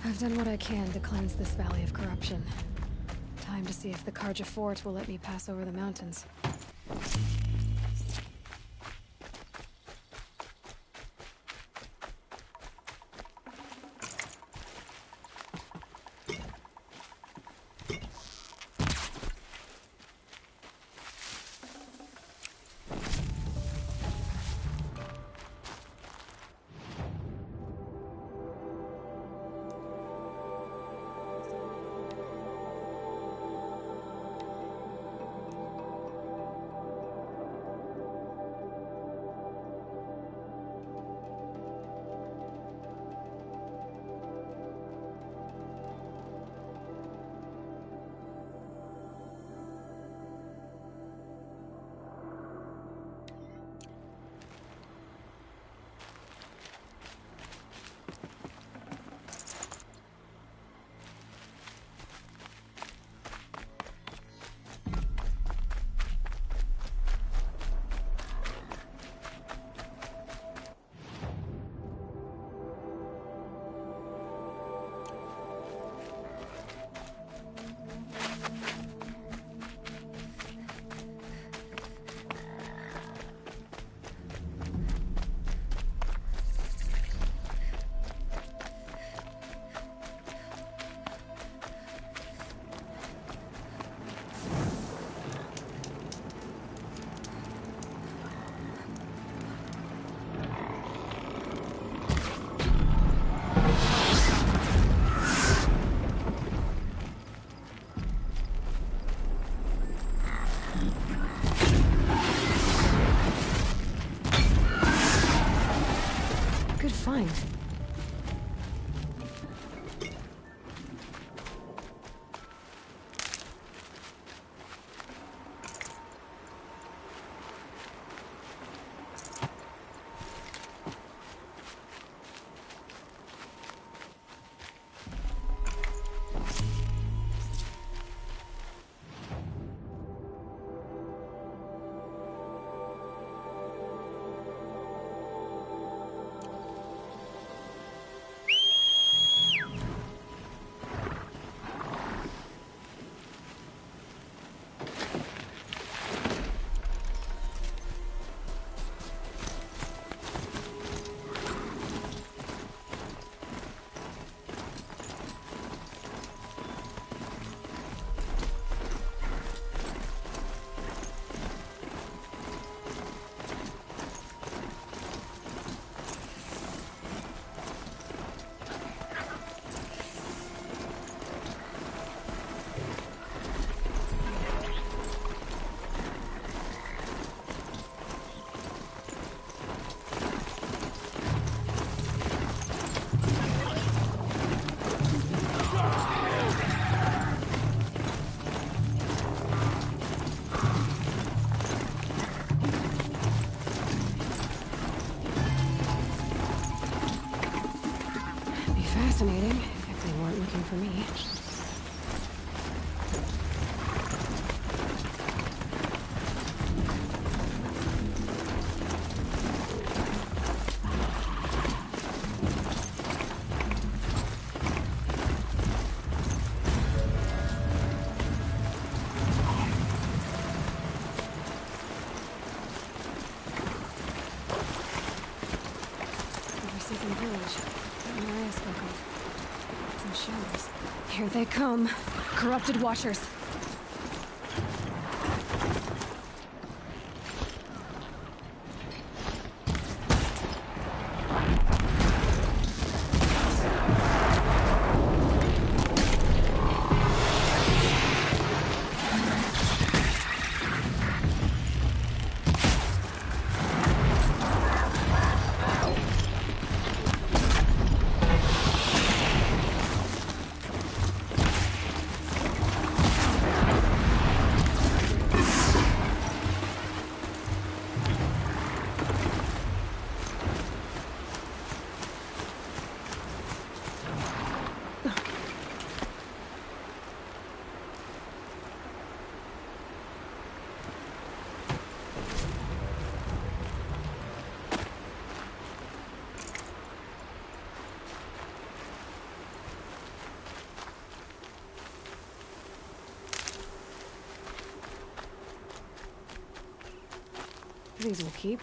I've done what I can to cleanse this valley of corruption. Time to see if the Karja fort will let me pass over the mountains. Good find. Fascinating, if they weren't looking for me. Forsaken village that Maria spoke of. Some shadows. Here they come. Corrupted watchers. these will keep.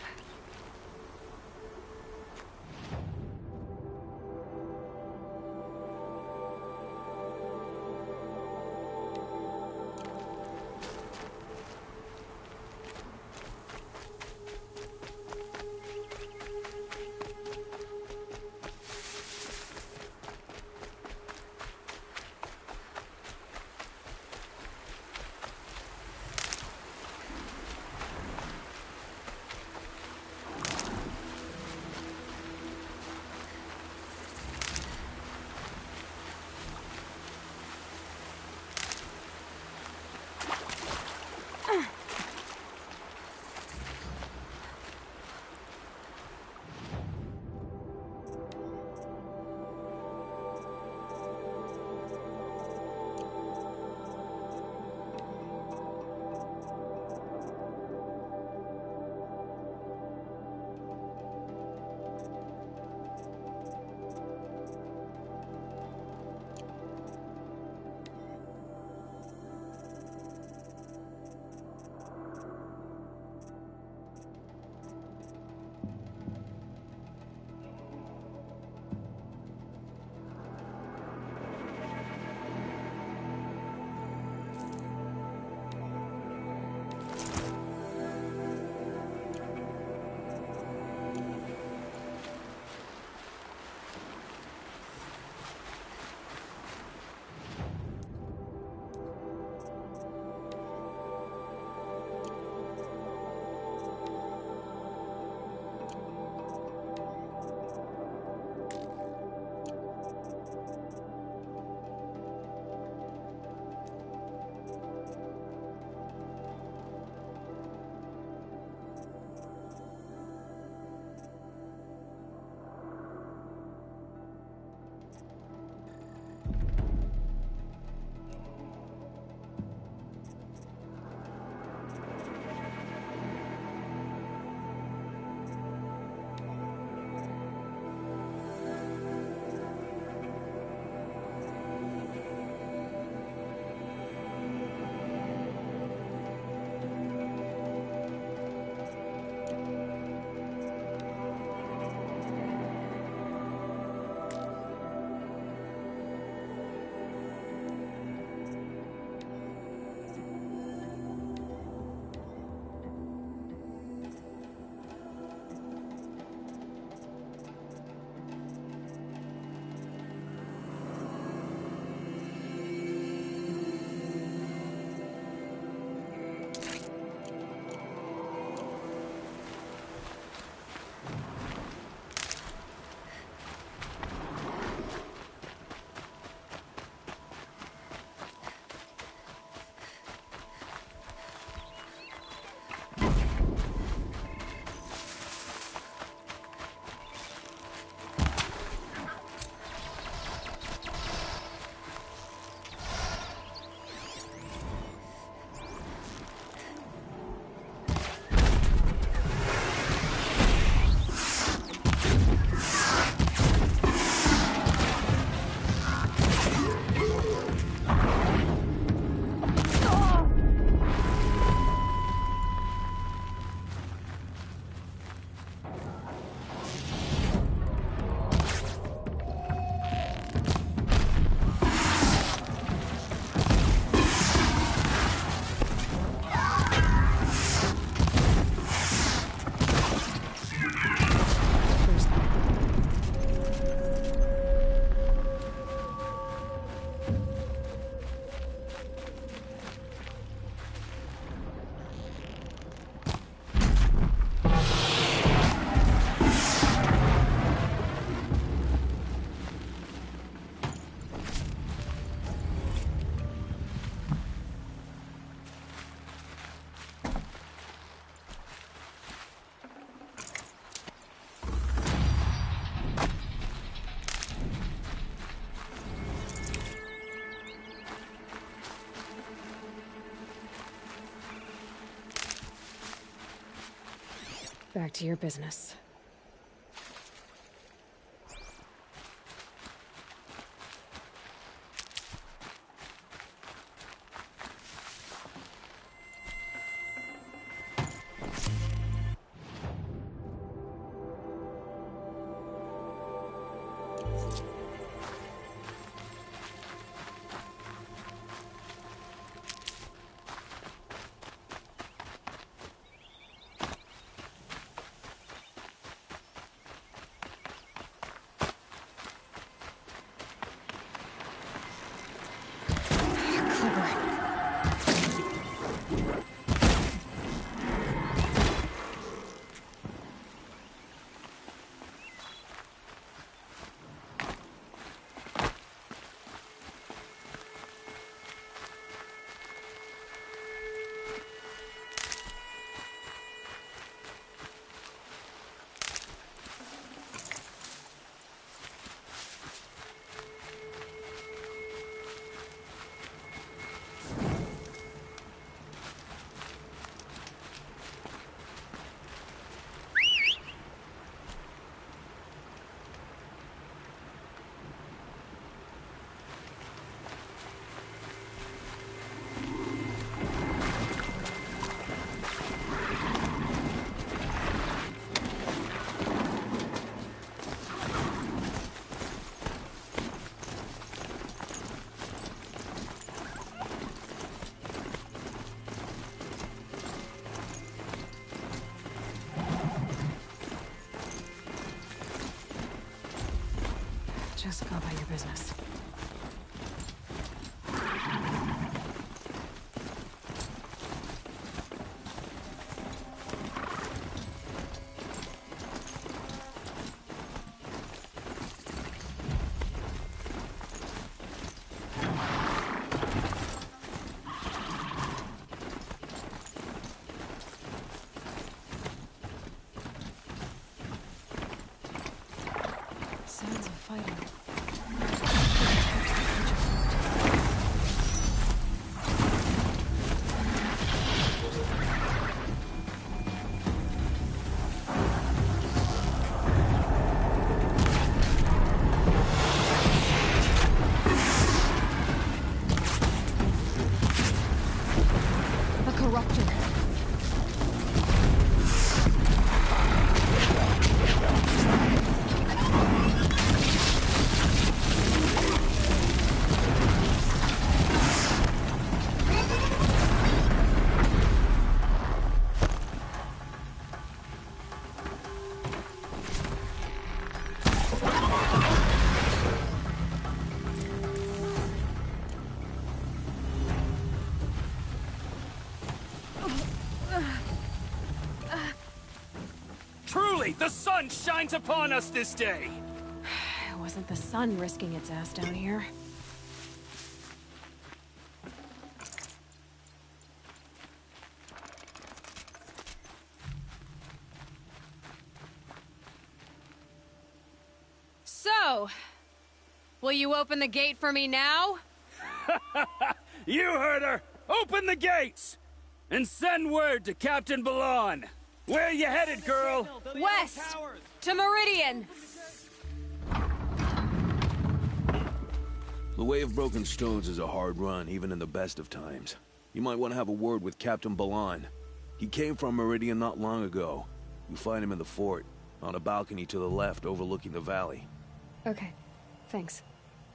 Back to your business. Just go about your business. Sounds of fighting. A corruptor. Truly, the sun shines upon us this day! It wasn't the sun risking its ass down here. So, will you open the gate for me now? You heard her! Open the gates! And send word to Captain Balan! Where you headed, girl? West! To Meridian! The Way of Broken Stones is a hard run, even in the best of times. You might want to have a word with Captain Balan. He came from Meridian not long ago. You find him in the fort, on a balcony to the left overlooking the valley. Okay, thanks.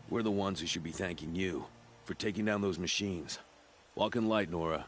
We're the ones who should be thanking you for taking down those machines. Walk in light, Nora.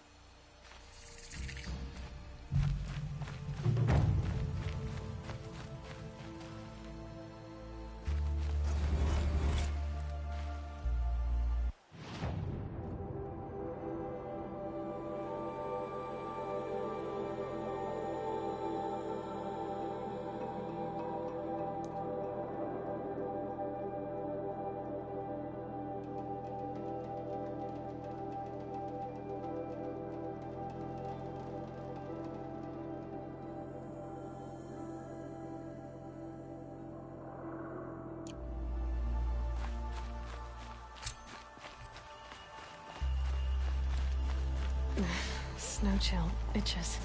Snow chill, bitches.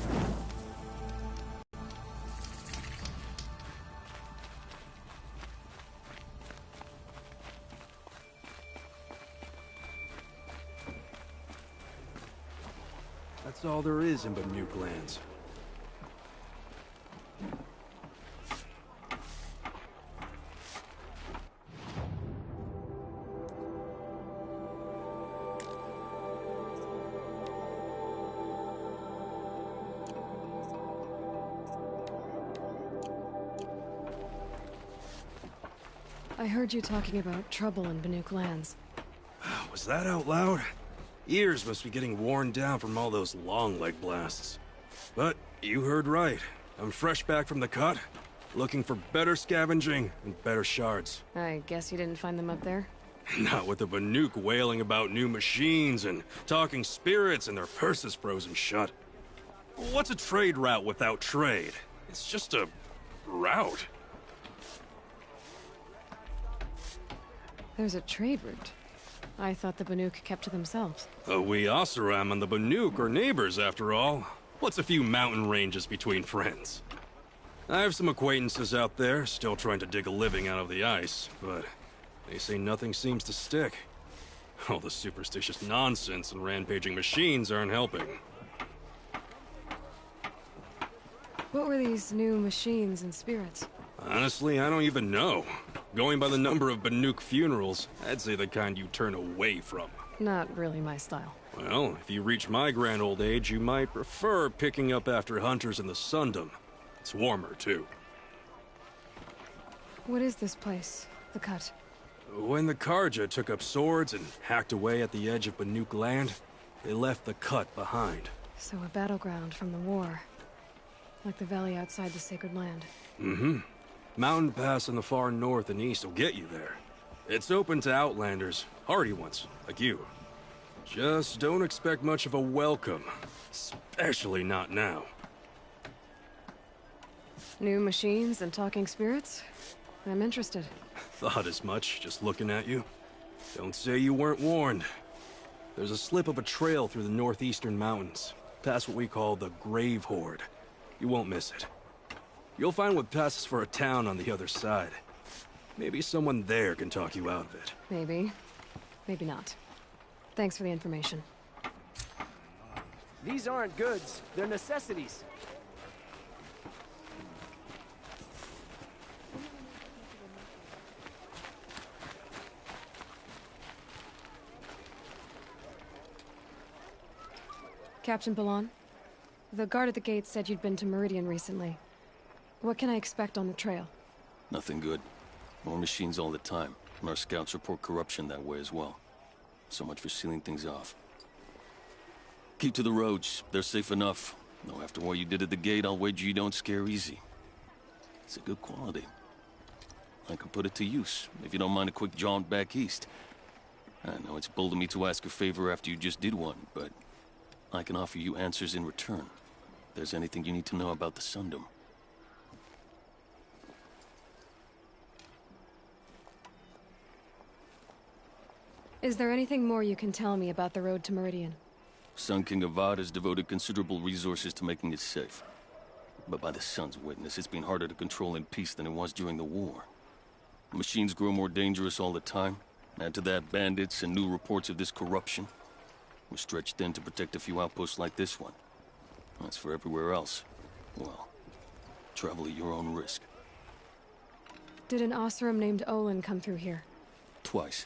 That's all there is in Banuk lands. I heard you talking about trouble in Banuk lands. Was that out loud? Ears must be getting worn down from all those long leg blasts. But you heard right. I'm fresh back from the cut, looking for better scavenging and better shards. I guess you didn't find them up there? Not with the Banuk wailing about new machines and talking spirits and their purses frozen shut. What's a trade route without trade? It's just a route. There's a trade route. I thought the Banuk kept to themselves. We Oseram and the Banuk are neighbors, after all. What's a few mountain ranges between friends? I have some acquaintances out there, still trying to dig a living out of the ice, but they say nothing seems to stick. All the superstitious nonsense and rampaging machines aren't helping. What were these new machines and spirits? Honestly, I don't even know. Going by the number of Banuk funerals, I'd say the kind you turn away from. Not really my style. Well, if you reach my grand old age, you might prefer picking up after hunters in the Sundom. It's warmer, too. What is this place? The Cut? When the Karja took up swords and hacked away at the edge of Banuk land, they left the cut behind. So a battleground from the war. Like the valley outside the Sacred Land. Mm-hmm. Mountain Pass in the far north and east will get you there. It's open to outlanders, hardy ones, like you. Just don't expect much of a welcome. Especially not now. New machines and talking spirits? I'm interested. Thought as much, just looking at you. Don't say you weren't warned. There's a slip of a trail through the northeastern mountains, past what we call the Grave Horde. You won't miss it. You'll find what passes for a town on the other side. Maybe someone there can talk you out of it. Maybe. Maybe not. Thanks for the information. These aren't goods, they're necessities. Captain Ballon? The guard at the gate said you'd been to Meridian recently. What can I expect on the trail? Nothing good. More machines all the time, and our scouts report corruption that way as well. So much for sealing things off. Keep to the roads. They're safe enough. Though after what you did at the gate, I'll wager you don't scare easy. It's a good quality. I could put it to use, if you don't mind a quick jaunt back east. I know it's bold of me to ask a favor after you just did one, but I can offer you answers in return. If there's anything you need to know about the Sundom. Is there anything more you can tell me about the road to Meridian? Sun King Avad has devoted considerable resources to making it safe. But by the Sun's witness, it's been harder to control in peace than it was during the war. Machines grow more dangerous all the time. Add to that bandits and new reports of this corruption. We're stretched thin to protect a few outposts like this one. As for everywhere else, well, travel at your own risk. Did an Osram named Olin come through here? Twice.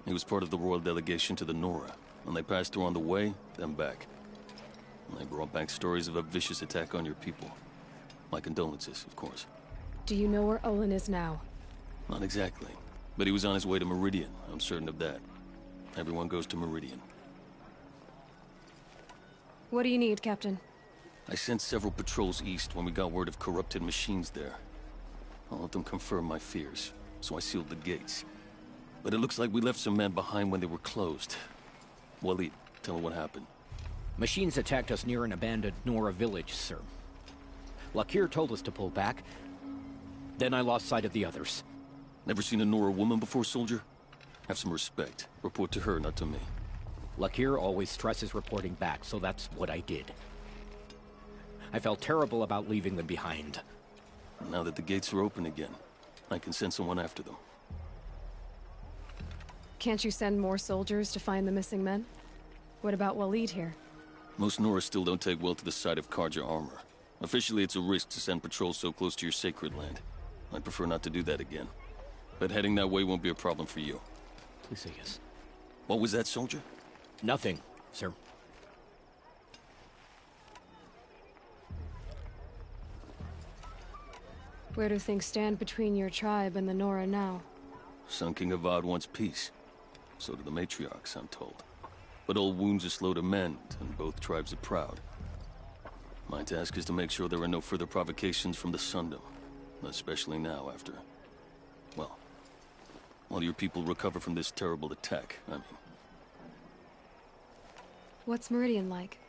He was part of the royal delegation to the Nora, and they passed through on the way, then back. And they brought back stories of a vicious attack on your people. My condolences, of course. Do you know where Olin is now? Not exactly, but he was on his way to Meridian, I'm certain of that. Everyone goes to Meridian. What do you need, Captain? I sent several patrols east when we got word of corrupted machines there. I'll let them confirm my fears, so I sealed the gates. But it looks like we left some men behind when they were closed. Waleed, tell her what happened. Machines attacked us near an abandoned Nora village, sir. Lakir told us to pull back. Then I lost sight of the others. Never seen a Nora woman before, soldier? Have some respect. Report to her, not to me. Lakir always stresses reporting back, so that's what I did. I felt terrible about leaving them behind. Now that the gates are open again, I can send someone after them. Can't you send more soldiers to find the missing men? What about Waleed here? Most Nora still don't take well to the sight of Karja armor. Officially, it's a risk to send patrols so close to your sacred land. I'd prefer not to do that again. But heading that way won't be a problem for you. Please say yes. What was that, soldier? Nothing, sir. Where do things stand between your tribe and the Nora now? Sun King Avad wants peace. So do the matriarchs, I'm told. But old wounds are slow to mend, and both tribes are proud. My task is to make sure there are no further provocations from the Sundom. Especially now after... well... while your people recover from this terrible attack, I mean. What's Meridian like?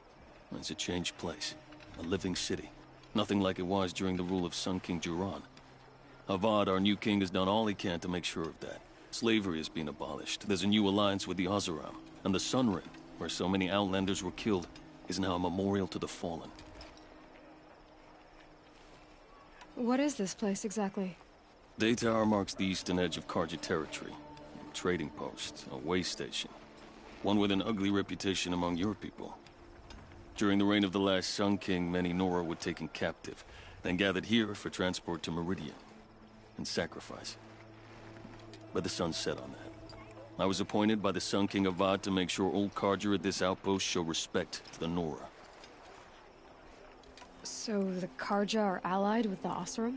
It's a changed place. A living city. Nothing like it was during the rule of Sun King Juran. Avad, our new king, has done all he can to make sure of that. Slavery has been abolished. There's a new alliance with the Oseram. And the Sun Ring, where so many outlanders were killed, is now a memorial to the fallen. What is this place exactly? Day Tower marks the eastern edge of Karja territory. A trading post, a way station. One with an ugly reputation among your people. During the reign of the last Sun King, many Nora were taken captive, then gathered here for transport to Meridian, and sacrifice. But the sun set on that. I was appointed by the Sun King Avad to make sure old Karja at this outpost show respect to the Nora. So the Karja are allied with the Oseram?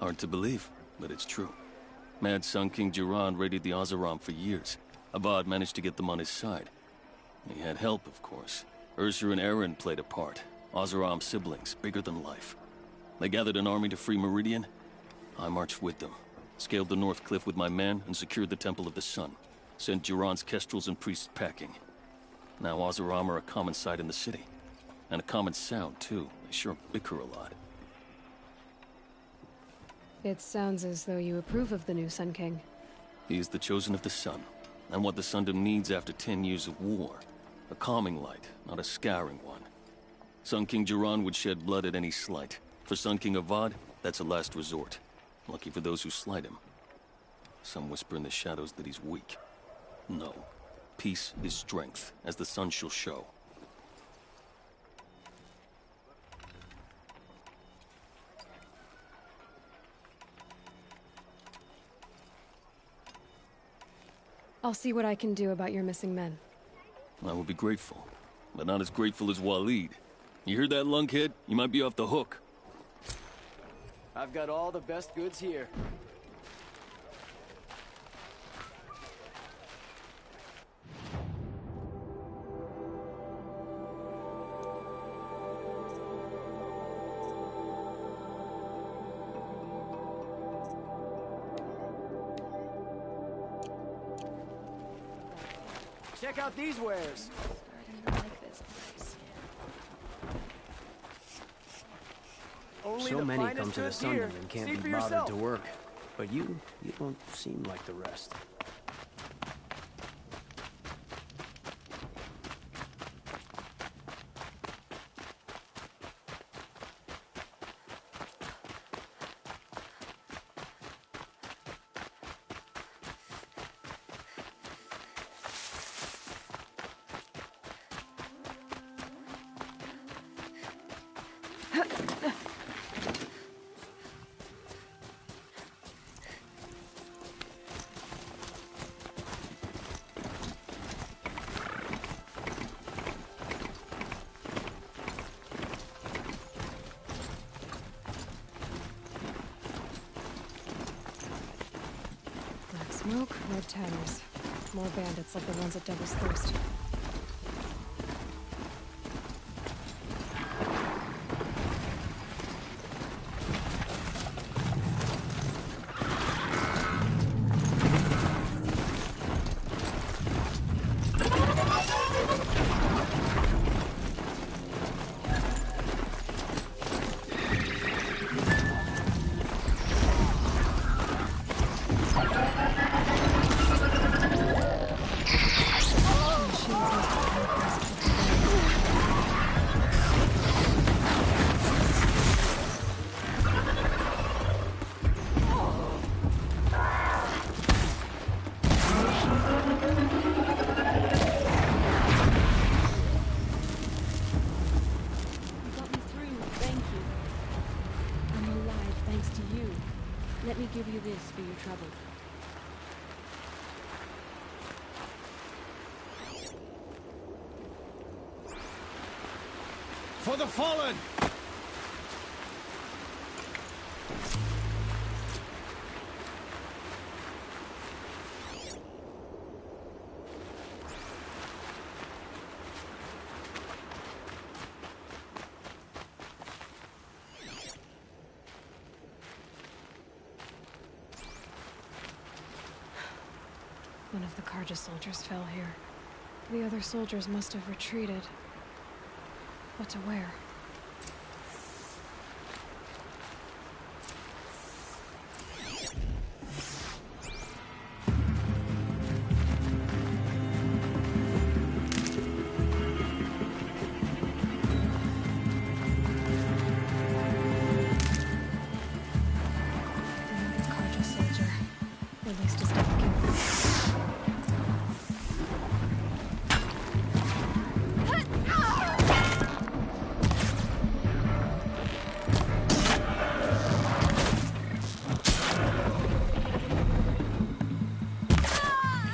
Hard to believe, but it's true. Mad Sun King Jiran raided the Oseram for years. Avad managed to get them on his side. He had help, of course. Ursur and Eren played a part. Oseram siblings, bigger than life. They gathered an army to free Meridian. I marched with them. Scaled the North Cliff with my men and secured the Temple of the Sun. Sent Jiran's kestrels and priests packing. Now Oseram are a common sight in the city. And a common sound, too. They sure bicker a lot. It sounds as though you approve of the new Sun King. He is the chosen of the Sun. And what the Sundom needs after 10 years of war. A calming light, not a scouring one. Sun King Jiran would shed blood at any slight. For Sun King Avad, that's a last resort. Lucky for those who slight him. Some whisper in the shadows that he's weak. No. Peace is strength, as the sun shall show. I'll see what I can do about your missing men. I will be grateful, but not as grateful as Waleed. You hear that, lunkhead? You might be off the hook. I've got all the best goods here. Check out these wares. Only So the many finest come to the goods here. Sundom and can't See be for bothered yourself. to work. But you don't seem like the rest. Black smoke, red towers. More bandits like the ones at Devil's Thirst. Let me give you this for your trouble. For the fallen! One of the Karja soldiers fell here. The other soldiers must have retreated. What to wear? Another Karja soldier. Released his delicate.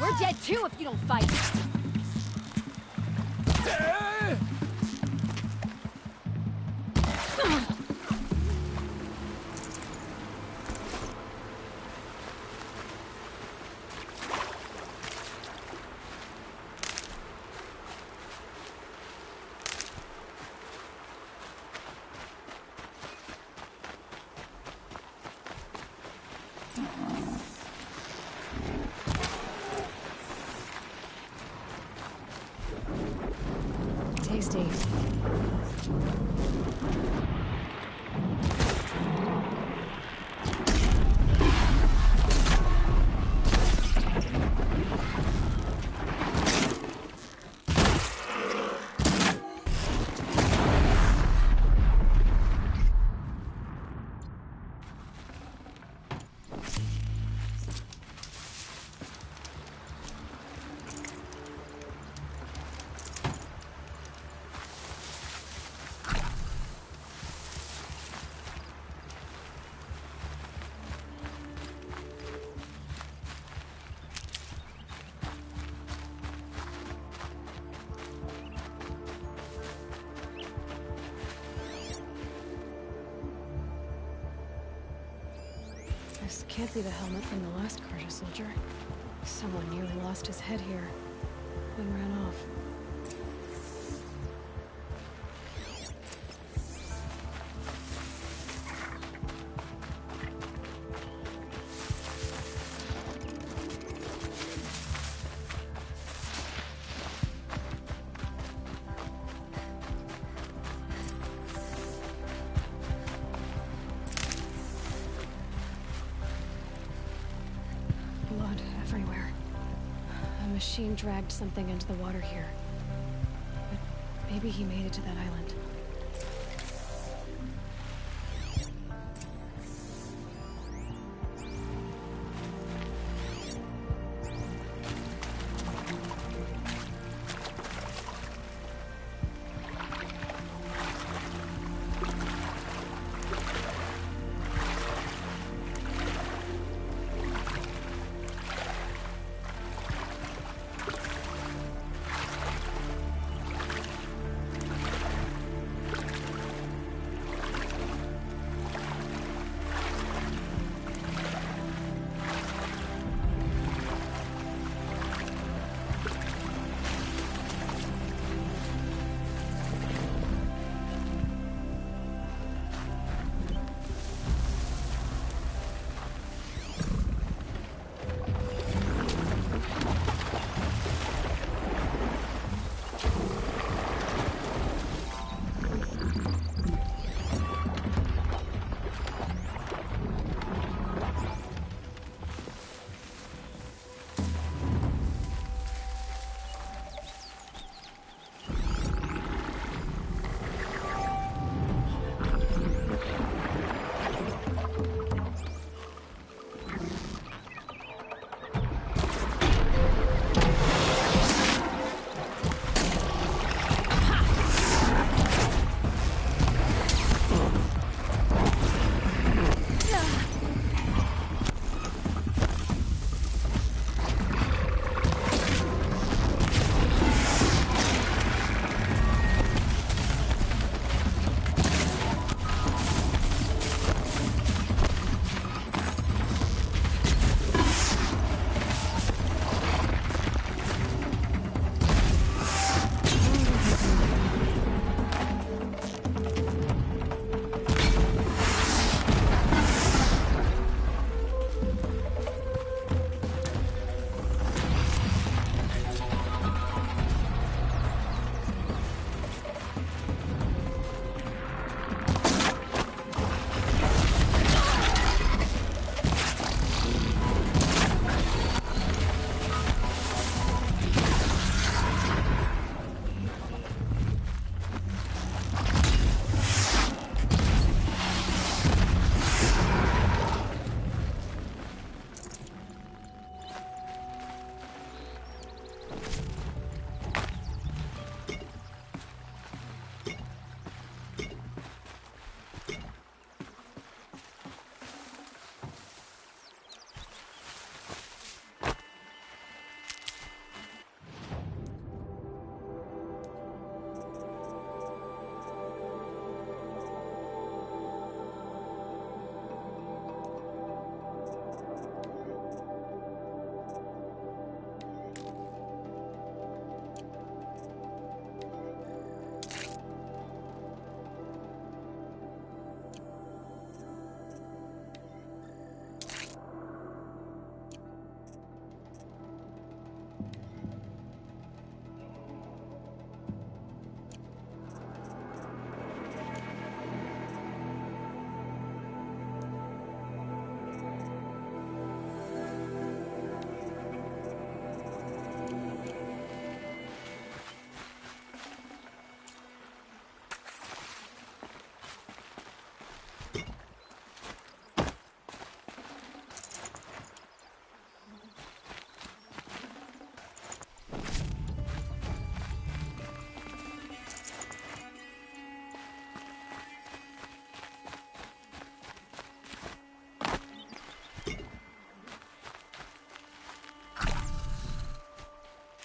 We're dead too if you don't fight. 360. This can't be the helmet from the last Karja soldier. Someone nearly lost his head here, then ran off. Blood everywhere. A machine dragged something into the water here. But maybe he made it to that island.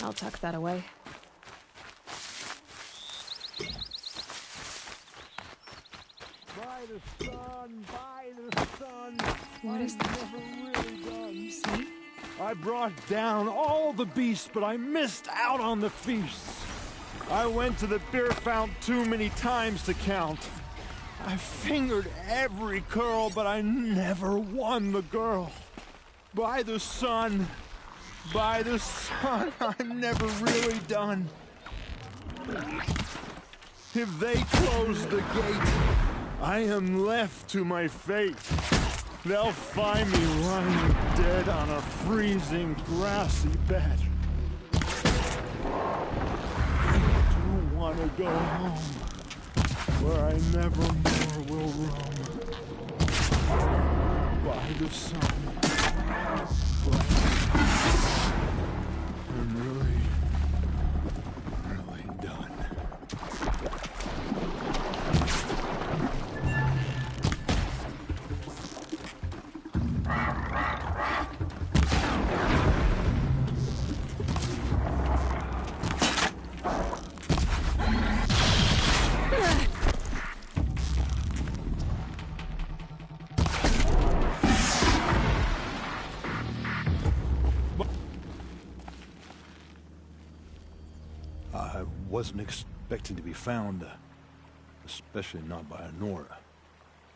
I'll tuck that away. By the sun, by the sun. What is that? Never really done. See? I brought down all the beasts, but I missed out on the feasts. I went to the beer fount too many times to count. I fingered every curl, but I never won the girl. By the sun, I'm never really done. If they close the gate, I am left to my fate. They'll find me lying dead on a freezing grassy bed. I do want to go home, where I never more will roam. By the sun. I'm really done. I wasn't expecting to be found, especially not by Honora.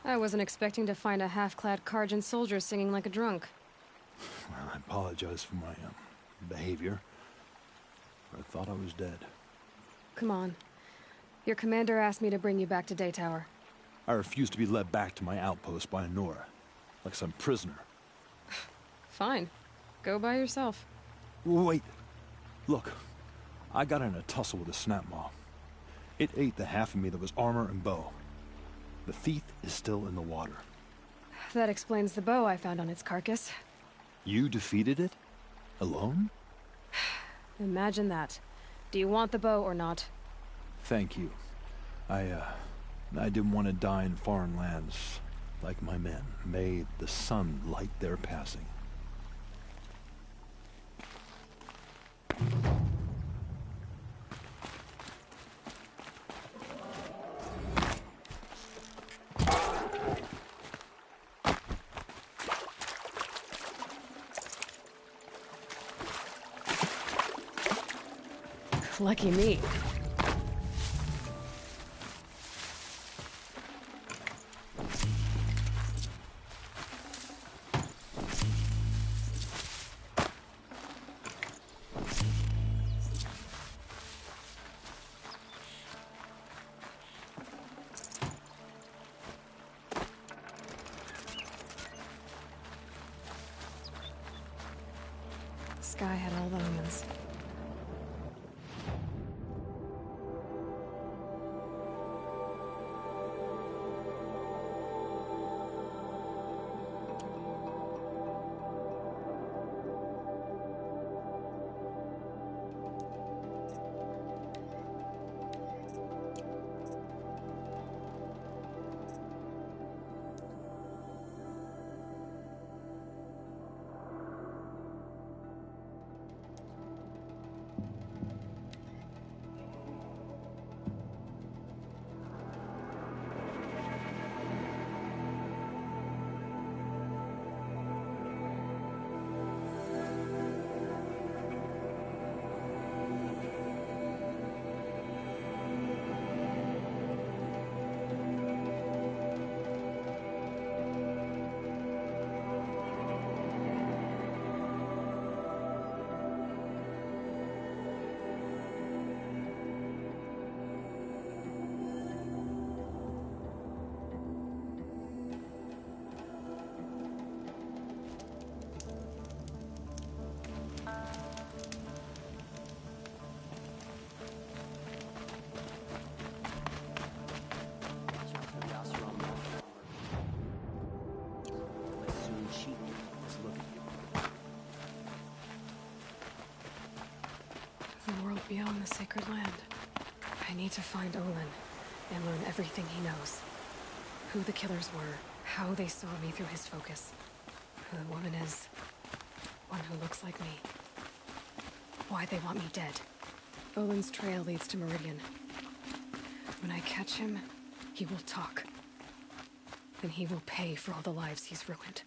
I wasn't expecting to find a half-clad Karjan soldier singing like a drunk. Well, I apologize for my behavior. I thought I was dead. Come on. Your commander asked me to bring you back to Daytower. I refused to be led back to my outpost by Honora, like some prisoner. Fine. Go by yourself. Wait. Look. I got in a tussle with a snap maw. It ate the half of me that was armor and bow. The thief is still in the water. That explains the bow I found on its carcass. You defeated it? Alone? Imagine that. Do you want the bow or not? Thank you. I didn't want to die in foreign lands, like my men. May the sun light their passing. Lucky me. Sky had all the omens. The world beyond the sacred land. I need to find Olin and learn everything he knows. Who the killers were, how they saw me through his focus, who the woman is, one who looks like me. why they want me dead. Olin's trail leads to Meridian. When I catch him, he will talk. And he will pay for all the lives he's ruined.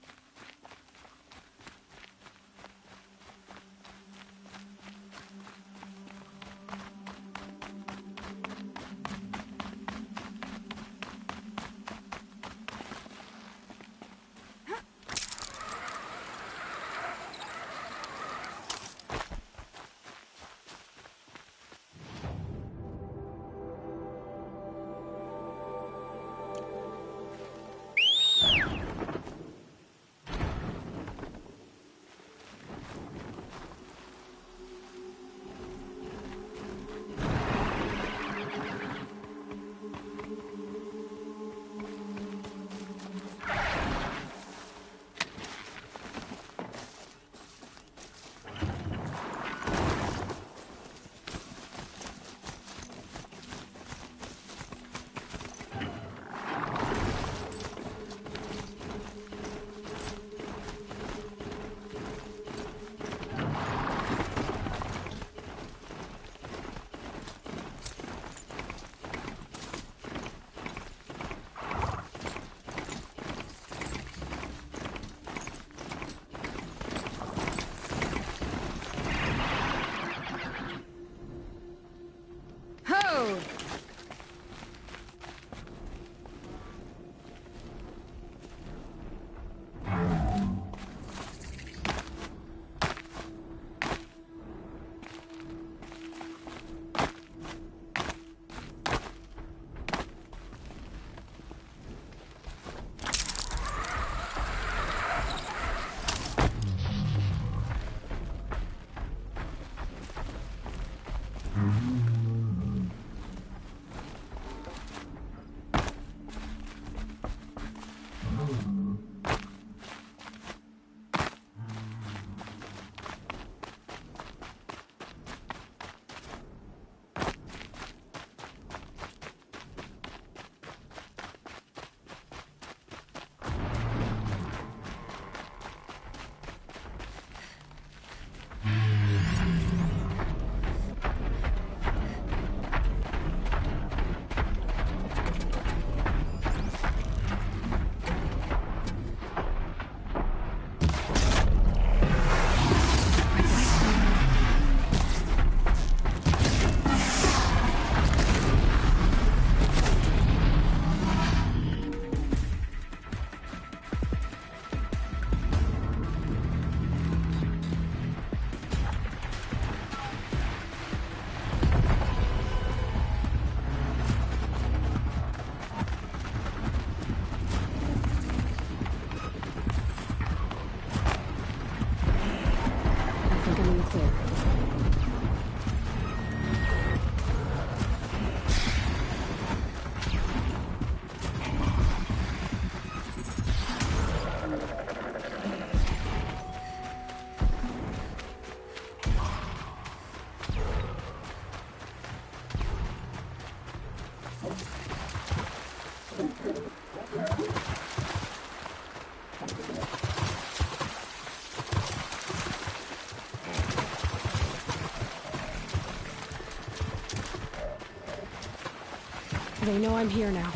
They know I'm here now.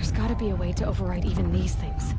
There's gotta be a way to override even these things.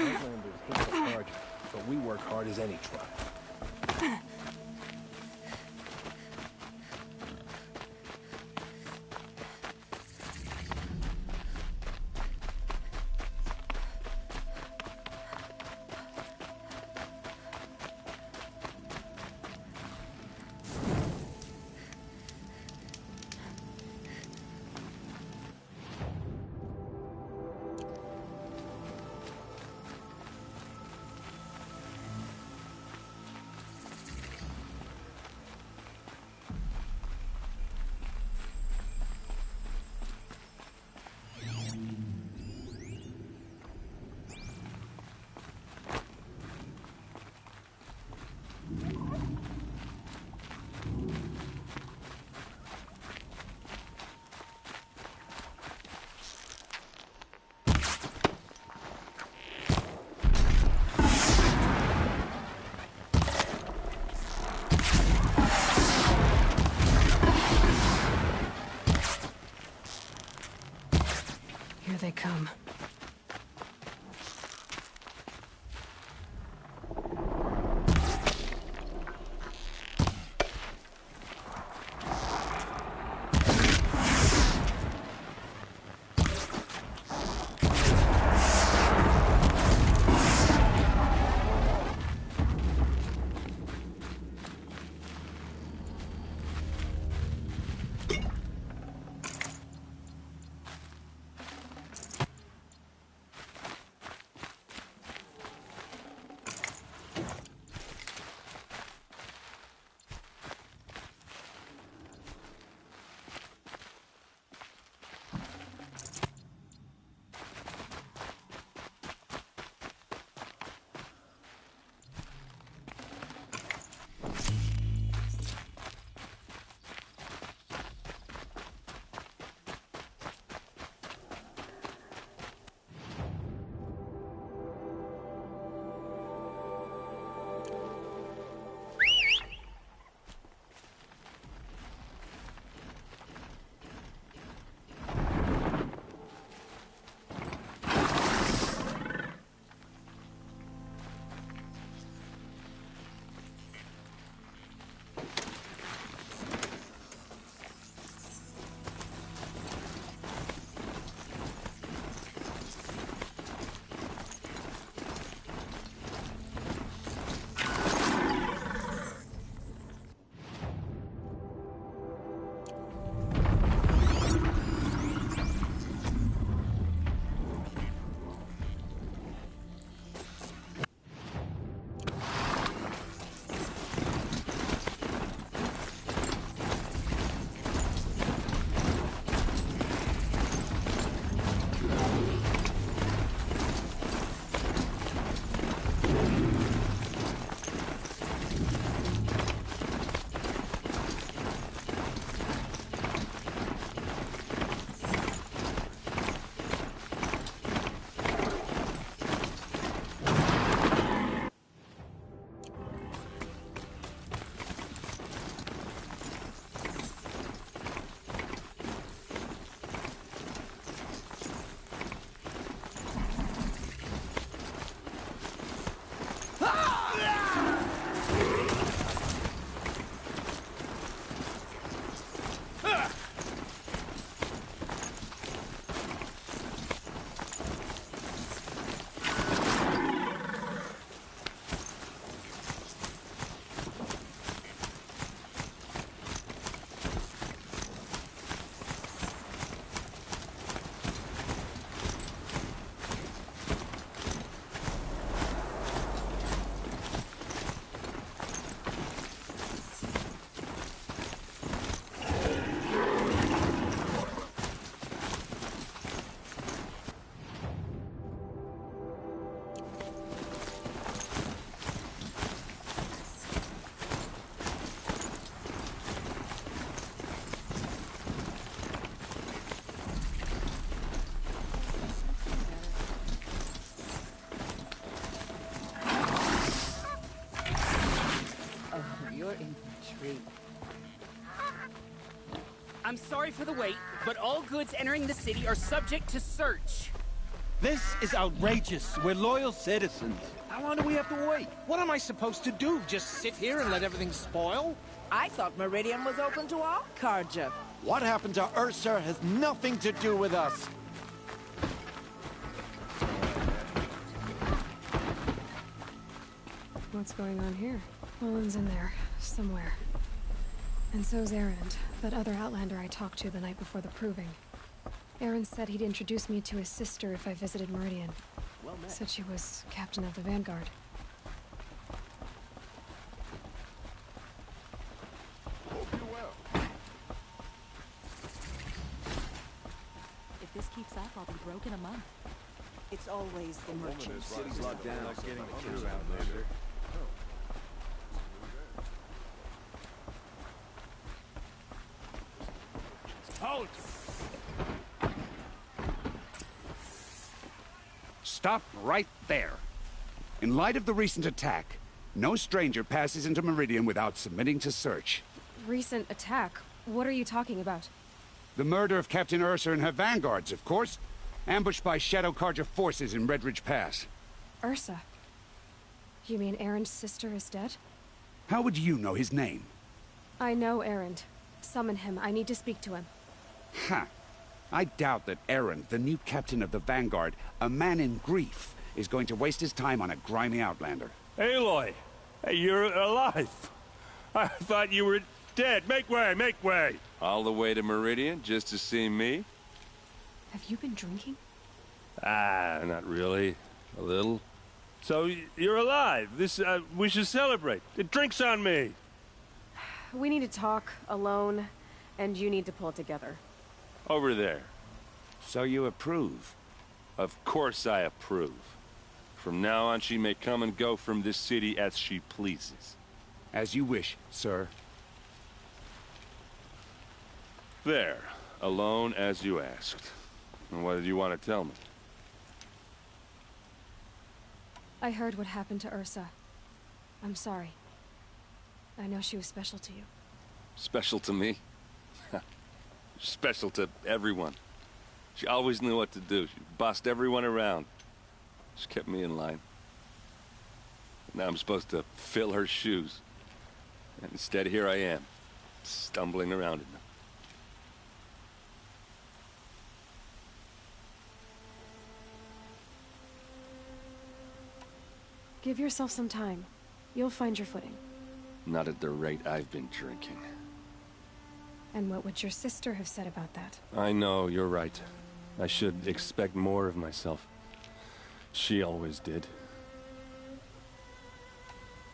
Outlanders hit the hard, but we work hard as any tribe. I'm sorry for the wait, but all goods entering the city are subject to search. This is outrageous. We're loyal citizens. How long do we have to wait? What am I supposed to do? Just sit here and let everything spoil? I thought Meridian was open to all Carja. What happened to Ursa has nothing to do with us. What's going on here? Olin's in there, somewhere. And so's Erend, that other Outlander I talked to the night before the proving. Erend said he'd introduce me to his sister if I visited Meridian. Well met. Said she was captain of the Vanguard. Hope you well. If this keeps up, I'll be broke in a month. It's always the merchants. City's locked down. Not getting a the true true Outlander. Halt! Stop right there. In light of the recent attack, no stranger passes into Meridian without submitting to search. Recent attack? What are you talking about? The murder of Captain Ursa and her vanguards, of course. Ambushed by Shadow Carja forces in Redridge Pass. Ursa? You mean Erend's sister is dead? How would you know his name? I know Erend. Summon him. I need to speak to him. Ha! I doubt that Erend, the new captain of the Vanguard, a man in grief, is going to waste his time on a grimy Outlander. Aloy! Hey, you're alive! I thought you were dead. Make way, make way! All the way to Meridian just to see me? Have you been drinking? Ah, not really. A little. So, you're alive. We should celebrate. The drink's on me. We need to talk, alone, and you need to pull it together. Over there. So you approve? Of course I approve. From now on, she may come and go from this city as she pleases. As you wish, sir. There. Alone as you asked. And what did you want to tell me? I heard what happened to Ursa. I'm sorry. I know she was special to you. Special to me? Special to everyone. She always knew what to do. She bossed everyone around. She kept me in line. Now I'm supposed to fill her shoes. And instead, here I am, stumbling around in them. Give yourself some time. You'll find your footing. Not at the rate I've been drinking. And what would your sister have said about that? I know, you're right. I should expect more of myself. She always did.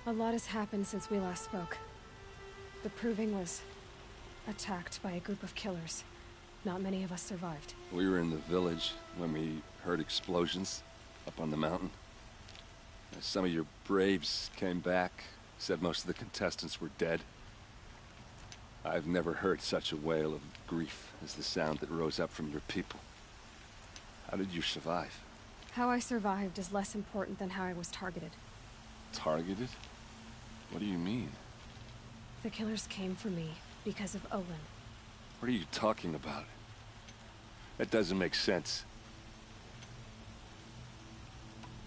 A lot has happened since we last spoke. The Proving was attacked by a group of killers. Not many of us survived. We were in the village when we heard explosions up on the mountain. Some of your braves came back, said most of the contestants were dead. I've never heard such a wail of grief as the sound that rose up from your people. How did you survive? How I survived is less important than how I was targeted. Targeted? What do you mean? The killers came for me because of Olin. What are you talking about? That doesn't make sense.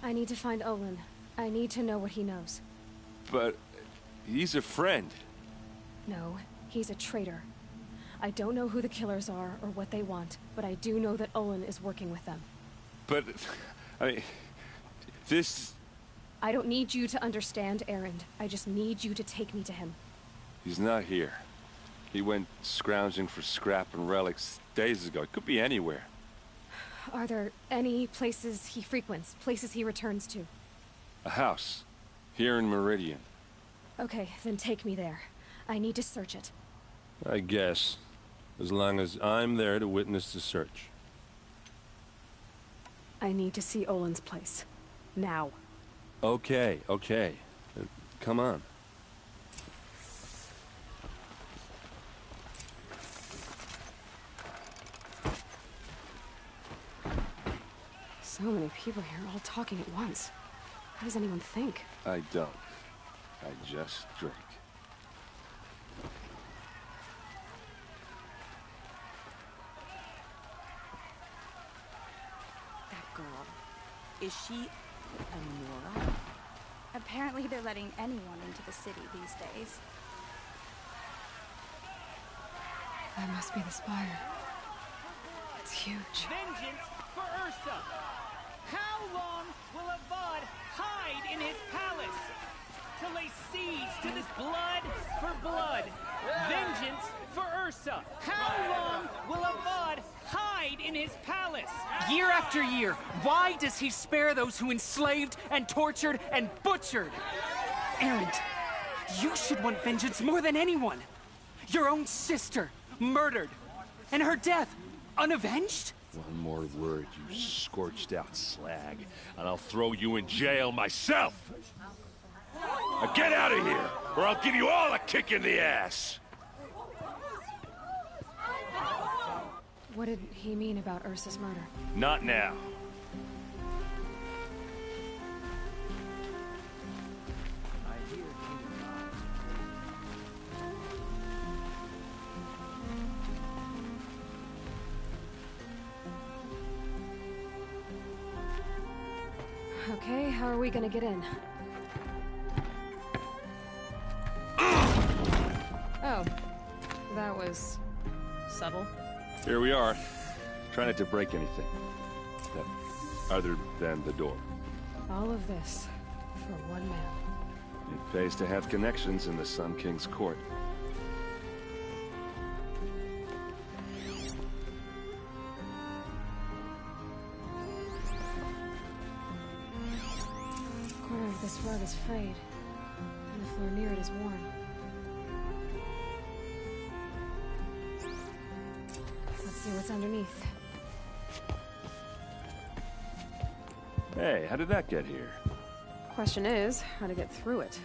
I need to find Olin. I need to know what he knows. But he's a friend. No, he's a traitor. I don't know who the killers are or what they want, but I do know that Olin is working with them. But, I mean, this... I don't need you to understand, Erend. I just need you to take me to him. He's not here. He went scrounging for scrap and relics days ago. It could be anywhere. Are there any places he frequents, places he returns to? A house. Here in Meridian. Okay, then take me there. I need to search it. I guess. As long as I'm there to witness the search. I need to see Olin's place. Now. Okay, okay. Come on. So many people here, all talking at once. How does anyone think? I don't. I just drink. Is she a Nora? Apparently they're letting anyone into the city these days. That must be the spire. It's huge. Vengeance for Ursa! How long will Avad hide in his palace? To lay siege to this blood for blood. Vengeance for Ursa. How long will Avad hide in his palace? Year after year, why does he spare those who enslaved and tortured and butchered? Erend, you should want vengeance more than anyone. Your own sister, murdered, and her death, unavenged? One more word, you scorched out slag, and I'll throw you in jail myself! Now get out of here, or I'll give you all a kick in the ass! What did he mean about Ursa's murder? Not now. Okay, how are we gonna get in? Oh, that was subtle. Here we are. Try not to break anything. Other than the door. All of this for one man. It pays to have connections in the Sun King's court. The corner of this rug is frayed, and the floor near it is worn. Let's see what's underneath. Hey, how did that get here? Question is, how to get through it.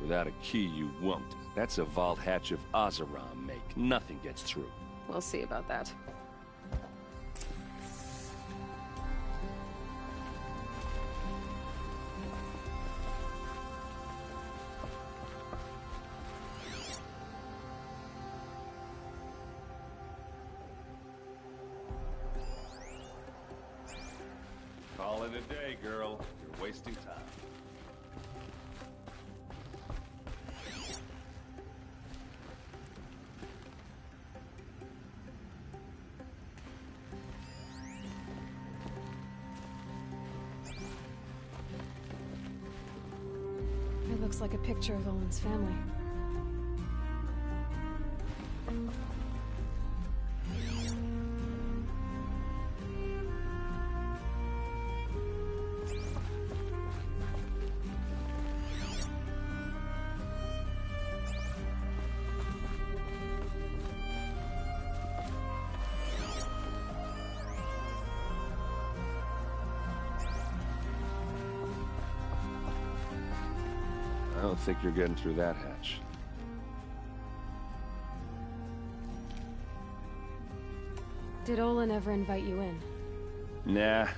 Without a key, you won't. That's a vault hatch of Oseram make. Nothing gets through. We'll see about that. Call it a day, girl. You're wasting time. It looks like a picture of Olin's family. I don't think you're getting through that hatch. Did Olin ever invite you in? Nah.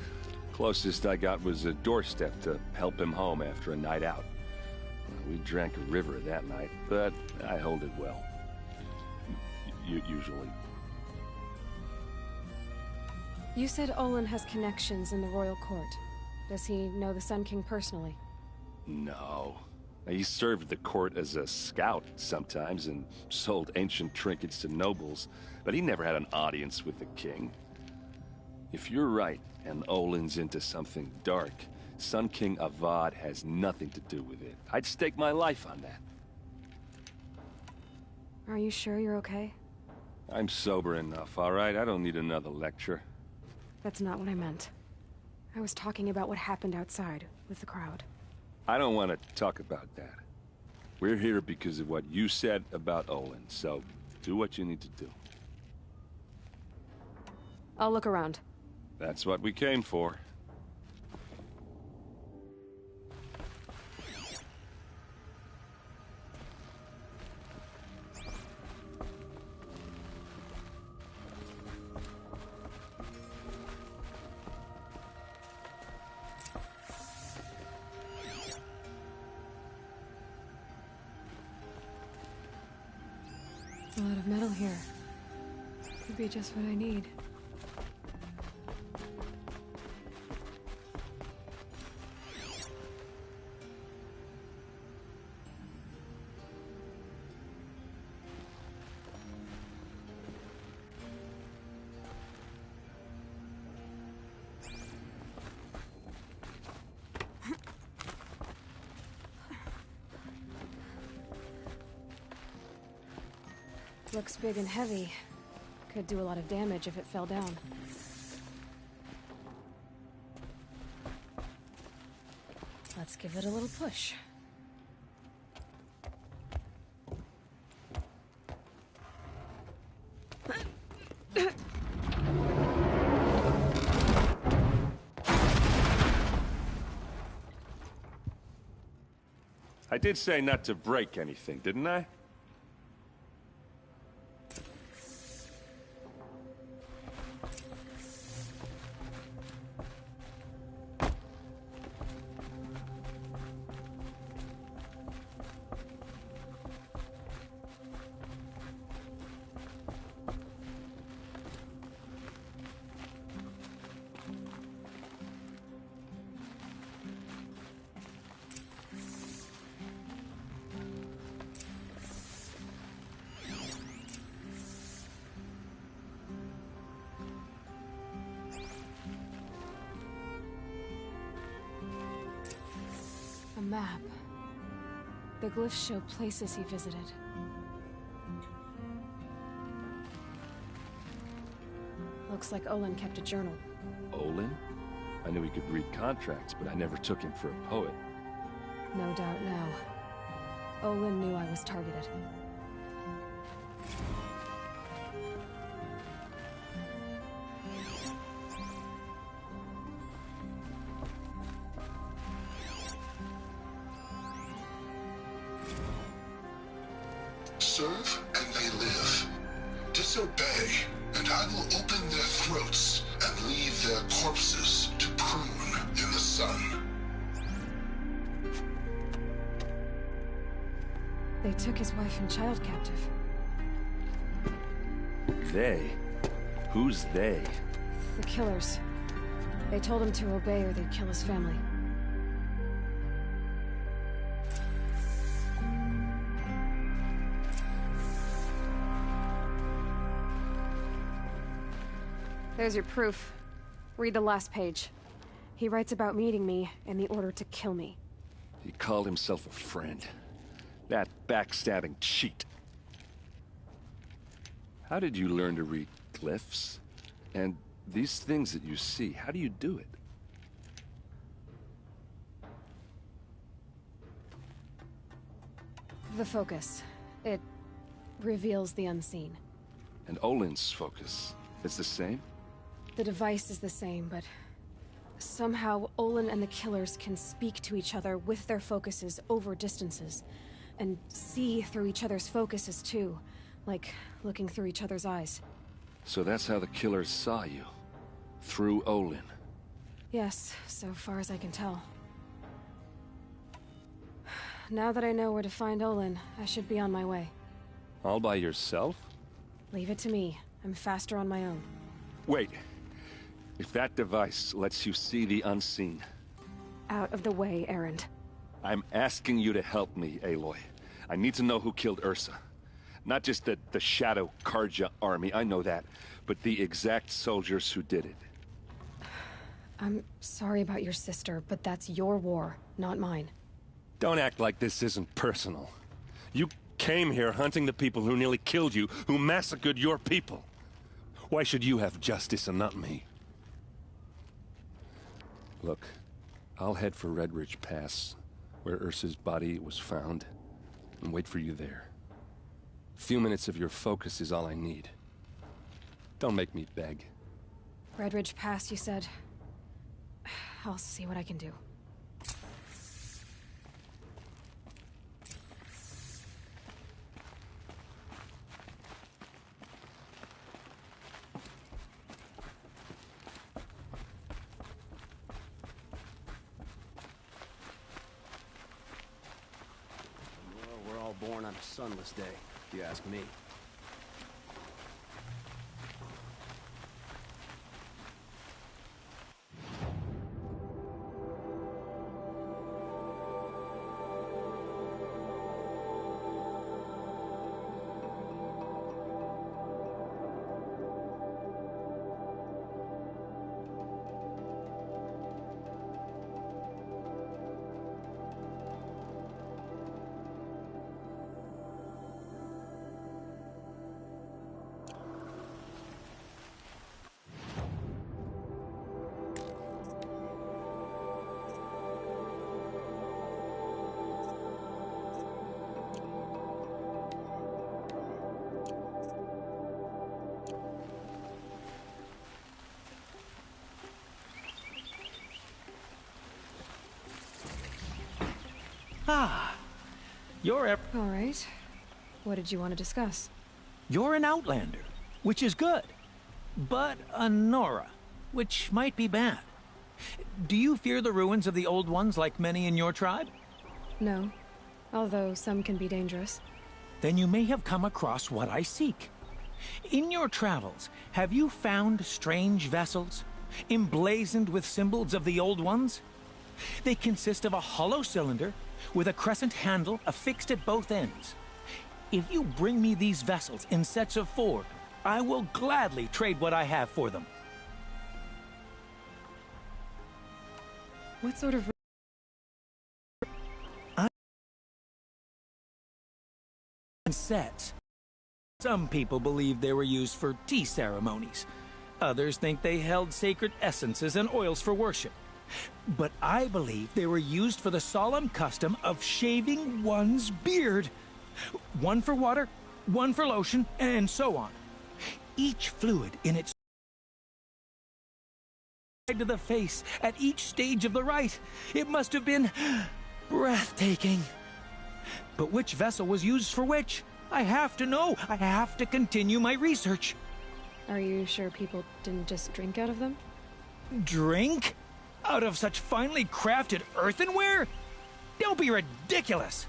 Closest I got was a doorstep to help him home after a night out. We drank a river that night, but I hold it well. Usually. You said Olin has connections in the royal court. Does he know the Sun King personally? No. He served the court as a scout sometimes and sold ancient trinkets to nobles, but he never had an audience with the king. If you're right, and Olin's into something dark, Sun King Avad has nothing to do with it. I'd stake my life on that. Are you sure you're okay? I'm sober enough, all right? I don't need another lecture. That's not what I meant. I was talking about what happened outside, with the crowd. I don't want to talk about that. We're here because of what you said about Olin, so do what you need to do. I'll look around. That's what we came for. A lot of metal here. Could be just what I need. Looks big and heavy. Could do a lot of damage if it fell down. Let's give it a little push. I did say not to break anything, didn't I? A map. The glyphs show places he visited. Looks like Olin kept a journal. Olin? I knew he could read contracts, but I never took him for a poet. No doubt now. Olin knew I was targeted. Serve and they live. Disobey, and I will open their throats and leave their corpses to prune in the sun. They took his wife and child captive. They? Who's they? The killers. They told him to obey or they'd kill his family. There's your proof. Read the last page. He writes about meeting me and the order to kill me. He called himself a friend. That backstabbing cheat. How did you learn to read glyphs? And these things that you see, how do you do it? The focus. It reveals the unseen. And Olin's focus is the same? The device is the same, but somehow Olin and the killers can speak to each other with their focuses over distances, and see through each other's focuses too, like looking through each other's eyes. So that's how the killers saw you? Through Olin? Yes, so far as I can tell. Now that I know where to find Olin, I should be on my way. All by yourself? Leave it to me. I'm faster on my own. Wait. If that device lets you see the unseen... Out of the way, Erend. I'm asking you to help me, Aloy. I need to know who killed Ursa. Not just the Shadow Karja army, I know that, but the exact soldiers who did it. I'm sorry about your sister, but that's your war, not mine. Don't act like this isn't personal. You came here hunting the people who nearly killed you, who massacred your people. Why should you have justice and not me? Look, I'll head for Red Ridge Pass, where Ursa's body was found, and wait for you there. A few minutes of your focus is all I need. Don't make me beg. Red Ridge Pass, you said? I'll see what I can do. Born on a sunless day, if you ask me. Ah, you're All right. What did you want to discuss? You're an outlander, which is good. But a Nora, which might be bad. Do you fear the ruins of the Old Ones like many in your tribe? No. Although some can be dangerous. Then you may have come across what I seek. In your travels, have you found strange vessels, emblazoned with symbols of the Old Ones? They consist of a hollow cylinder with a crescent handle affixed at both ends. If you bring me these vessels in sets of 4, I will gladly trade what I have for them. What sort of... Sets. Some people believe they were used for tea ceremonies. Others think they held sacred essences and oils for worship. But I believe they were used for the solemn custom of shaving one's beard. One for water, one for lotion, and so on. Each fluid in its to the face at each stage of the rite. It must have been breathtaking. But which vessel was used for which? I have to know. I have to continue my research. Are you sure people didn't just drink out of them? Drink? Out of such finely crafted earthenware? Don't be ridiculous.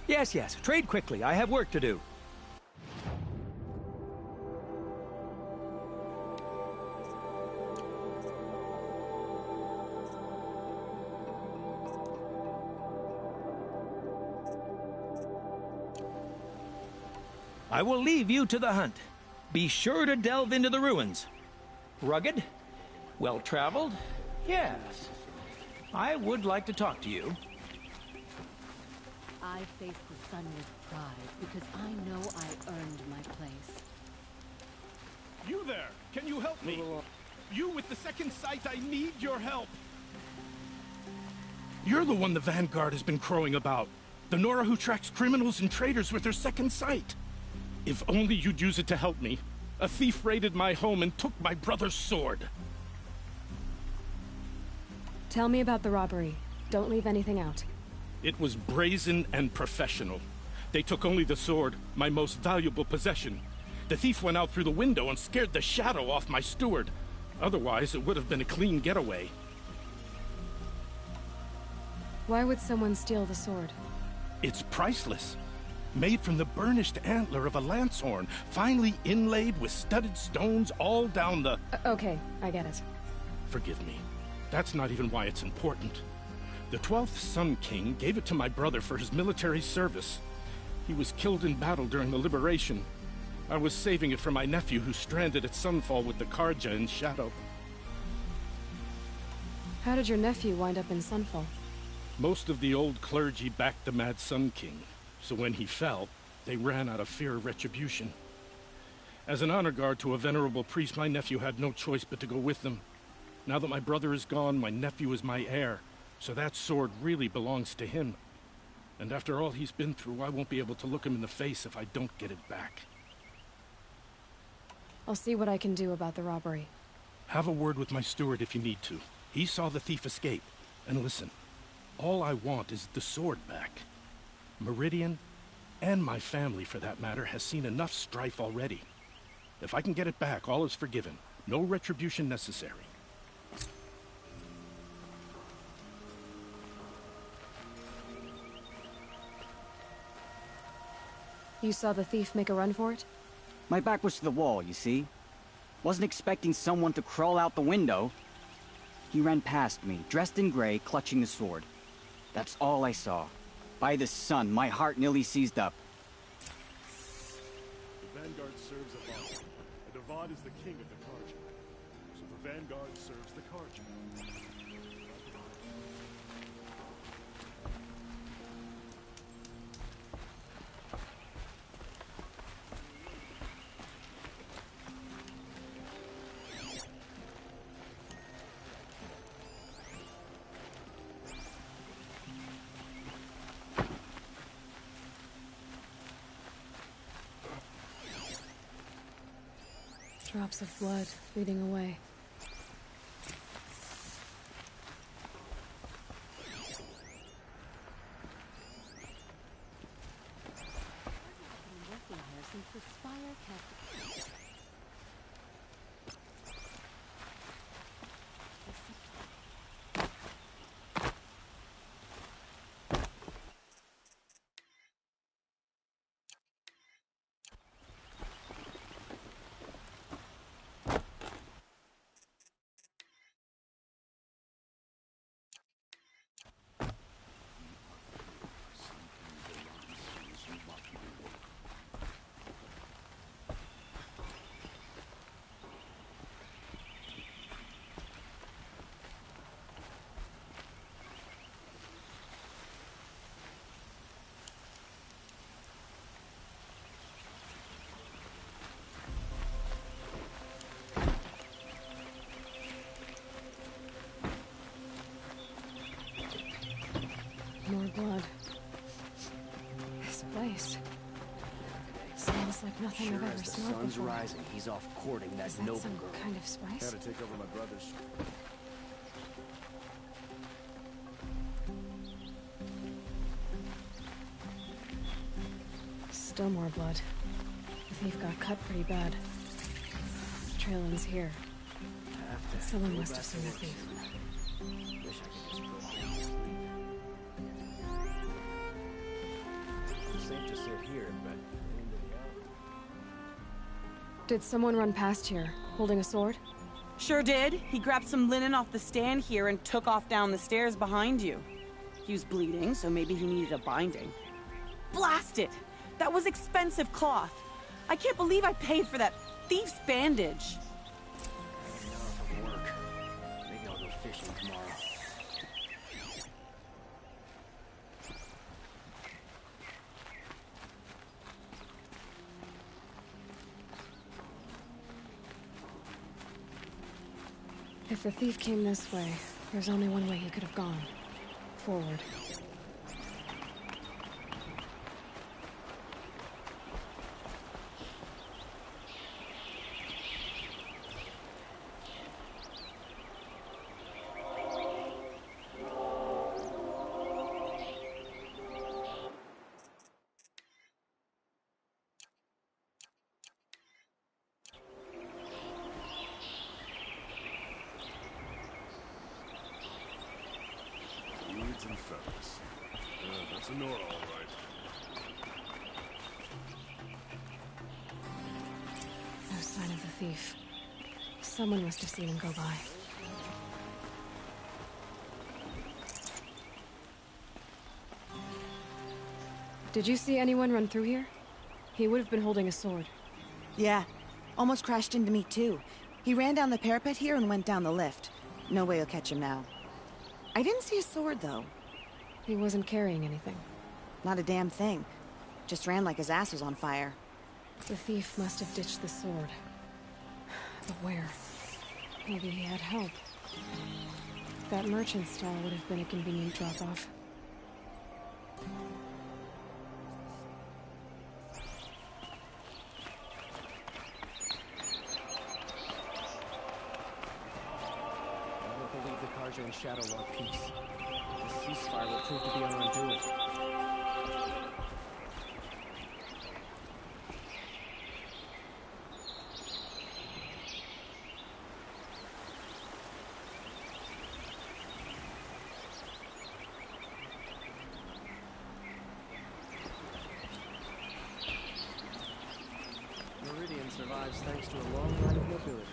Yes, trade quickly. I have work to do. I will leave you to the hunt. Be sure to delve into the ruins. Rugged? Well-traveled? Yes. I would like to talk to you. I face the sun with pride because I know I earned my place. You there! Can you help me? You with the second sight, I need your help! You're the one the Vanguard has been crowing about. The Nora who tracks criminals and traitors with her second sight. If only you'd use it to help me. A thief raided my home and took my brother's sword. Tell me about the robbery. Don't leave anything out. It was brazen and professional. They took only the sword, my most valuable possession. The thief went out through the window and scared the shadow off my steward. Otherwise, it would have been a clean getaway. Why would someone steal the sword? It's priceless. Made from the burnished antler of a lancehorn, finely inlaid with studded stones all down the... Okay, I get it. Forgive me. That's not even why it's important. The 12th Sun King gave it to my brother for his military service. He was killed in battle during the liberation. I was saving it for my nephew who's stranded at Sunfall with the Karja in Shadow. How did your nephew wind up in Sunfall? Most of the old clergy backed the Mad Sun King. So when he fell, they ran out of fear of retribution. As an honor guard to a venerable priest, my nephew had no choice but to go with them. Now that my brother is gone, my nephew is my heir, so that sword really belongs to him. And after all he's been through, I won't be able to look him in the face if I don't get it back. I'll see what I can do about the robbery. Have a word with my steward if you need to. He saw the thief escape. And listen, all I want is the sword back. Meridian, and my family for that matter, has seen enough strife already. If I can get it back, all is forgiven. No retribution necessary. You saw the thief make a run for it? My back was to the wall, you see. Wasn't expecting someone to crawl out the window. He ran past me, dressed in gray, clutching the sword. That's all I saw. By the sun, my heart nearly seized up. The Vanguard serves Avad, and Avad is the king of the Karja. So the Vanguard serves the Karja. Drops of blood bleeding away. More blood. This place smells like nothing Sure I've ever as the smelled sun's before. rising, he's off courting that Is that noble some girl. kind of spice? Had to take over my brother's. Still more blood. The thief got cut pretty bad. Trail ends here. Someone must have seen the thief. Wish I could just go home and sleep. It's safe to sit here, but Did someone run past here, holding a sword? Sure did. He grabbed some linen off the stand here and took off down the stairs behind you. He was bleeding, so maybe he needed a binding. Blast it! That was expensive cloth. I can't believe I paid for that thief's bandage. enough of work. Maybe I'll go fishing tomorrow. If the thief came this way, there's only one way he could have gone. Forward. Weeds and feathers. That's a Nora, all right. No sign of the thief. Someone must have seen him go by. Did you see anyone run through here? He would have been holding a sword. Yeah. Almost crashed into me, too. He ran down the parapet here and went down the lift. No way you'll catch him now. I didn't see a sword, though. He wasn't carrying anything. Not a damn thing. Just ran like his ass was on fire. The thief must have ditched the sword. But where? Maybe he had help. That merchant stall would have been a convenient drop-off. I don't believe the Carja and Shadow want peace. The ceasefire will prove to be our undoing. Meridian survives thanks to a long line of nobility.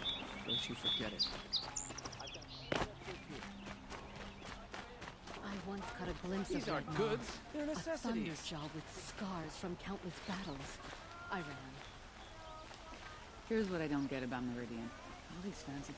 Don't you forget it. I once caught a glimpse These of aren't Red goods. Moth, They're necessities. A thunderjaw with scars from countless battles. I ran. Here's what I don't get about Meridian. All these fancy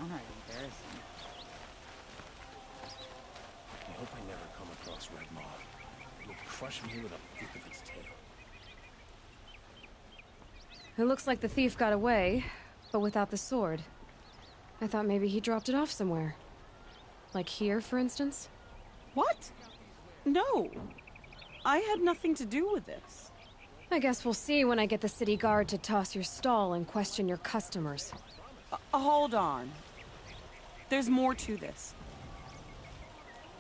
Downright embarrassing. I hope I never come across Red Maw. It would crush me with a flick of its tail. It looks like the thief got away, but without the sword. I thought maybe he dropped it off somewhere. Like here, for instance? What? No. I had nothing to do with this. I guess we'll see when I get the city guard to toss your stall and question your customers. Hold on. There's more to this.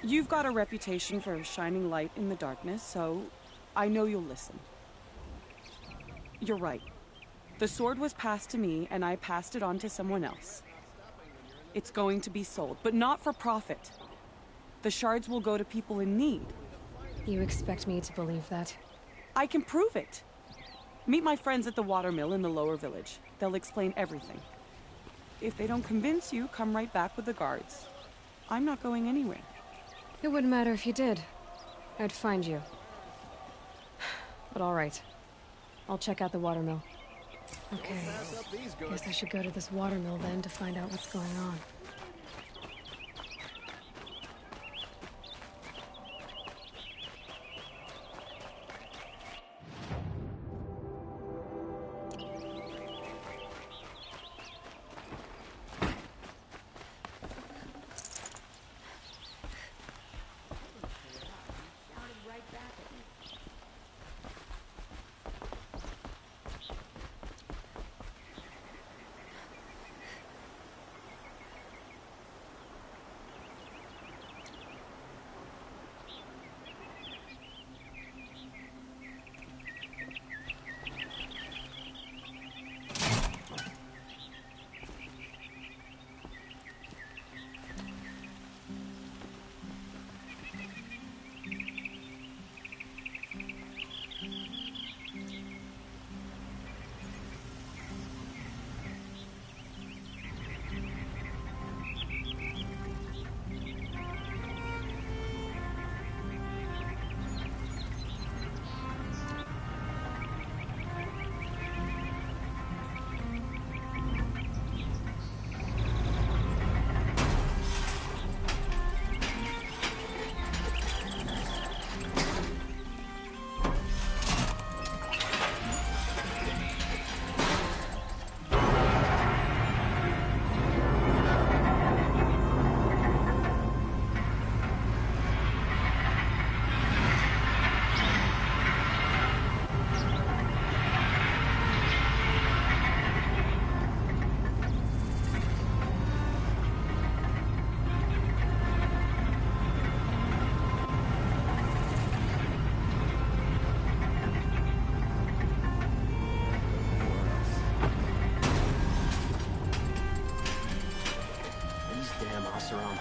You've got a reputation for shining light in the darkness, so I know you'll listen. You're right. The sword was passed to me, and I passed it on to someone else. It's going to be sold, but not for profit. The shards will go to people in need. You expect me to believe that? I can prove it. Meet my friends at the watermill in the lower village. They'll explain everything. If they don't convince you, come right back with the guards. I'm not going anywhere. It wouldn't matter if you did. I'd find you. But all right. I'll check out the watermill. Okay. Guess I should go to this watermill then to find out what's going on.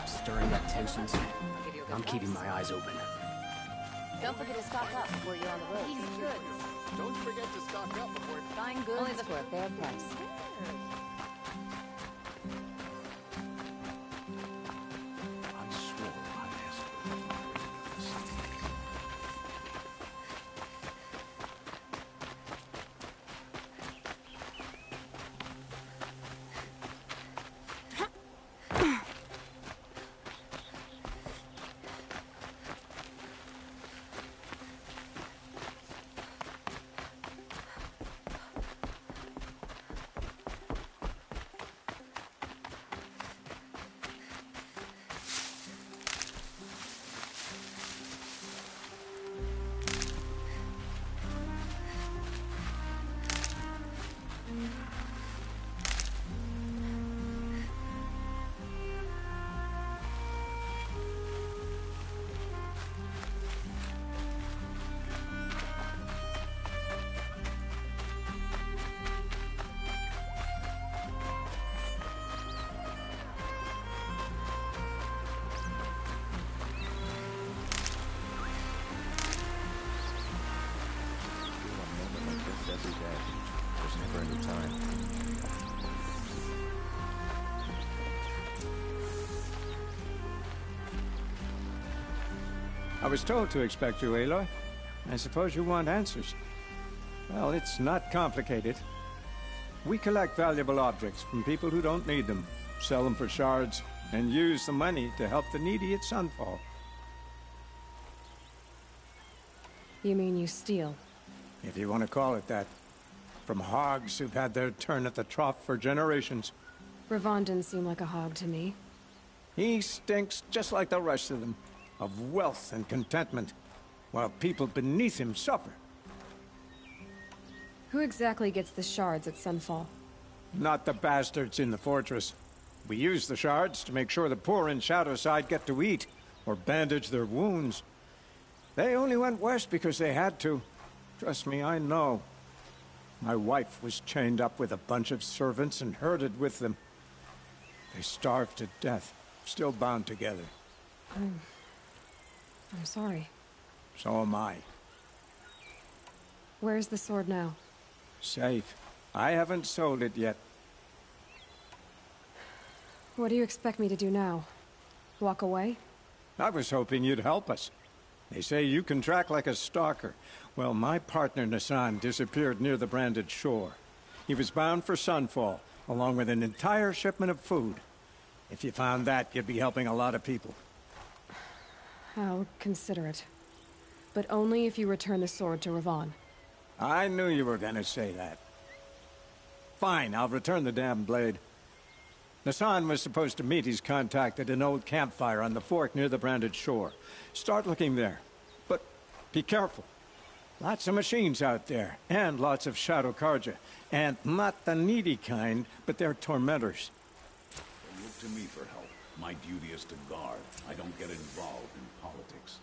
Stirring up tensions. I'm keeping my eyes open. Don't forget to stock up before you're on the road. These goods. Don't forget to stock up before... Fine goods for a fair price. I swore I'd ask for every day. There's never any time. I was told to expect you, Aloy. I suppose you want answers. Well, it's not complicated. We collect valuable objects from people who don't need them. sell them for shards, and use the money to help the needy at Sunfall. You mean you steal? If you want to call it that. From hogs who've had their turn at the trough for generations. Ravon didn't seem like a hog to me. He stinks just like the rest of them, of wealth and contentment, while people beneath him suffer. Who exactly gets the shards at Sunfall? Not the bastards in the fortress. We use the shards to make sure the poor in Shadowside get to eat, or bandage their wounds. They only went west because they had to. Trust me, I know. My wife was chained up with a bunch of servants and herded with them. They starved to death, still bound together. I'm sorry. So am I. Where's the sword now? Safe. I haven't sold it yet. What do you expect me to do now? Walk away? I was hoping you'd help us. They say you can track like a stalker. Well, my partner Nassan disappeared near the branded shore. He was bound for Sunfall, along with an entire shipment of food. If you found that, you'd be helping a lot of people. I'll consider it. But only if you return the sword to Ravon. I knew you were gonna say that. Fine, I'll return the damn blade. Nassan was supposed to meet his contact at an old campfire on the fork near the branded shore. Start looking there. But be careful. Lots of machines out there, and lots of Shadow Karja. And not the needy kind, but they're tormentors. They look to me for help. My duty is to guard. I don't get involved in politics.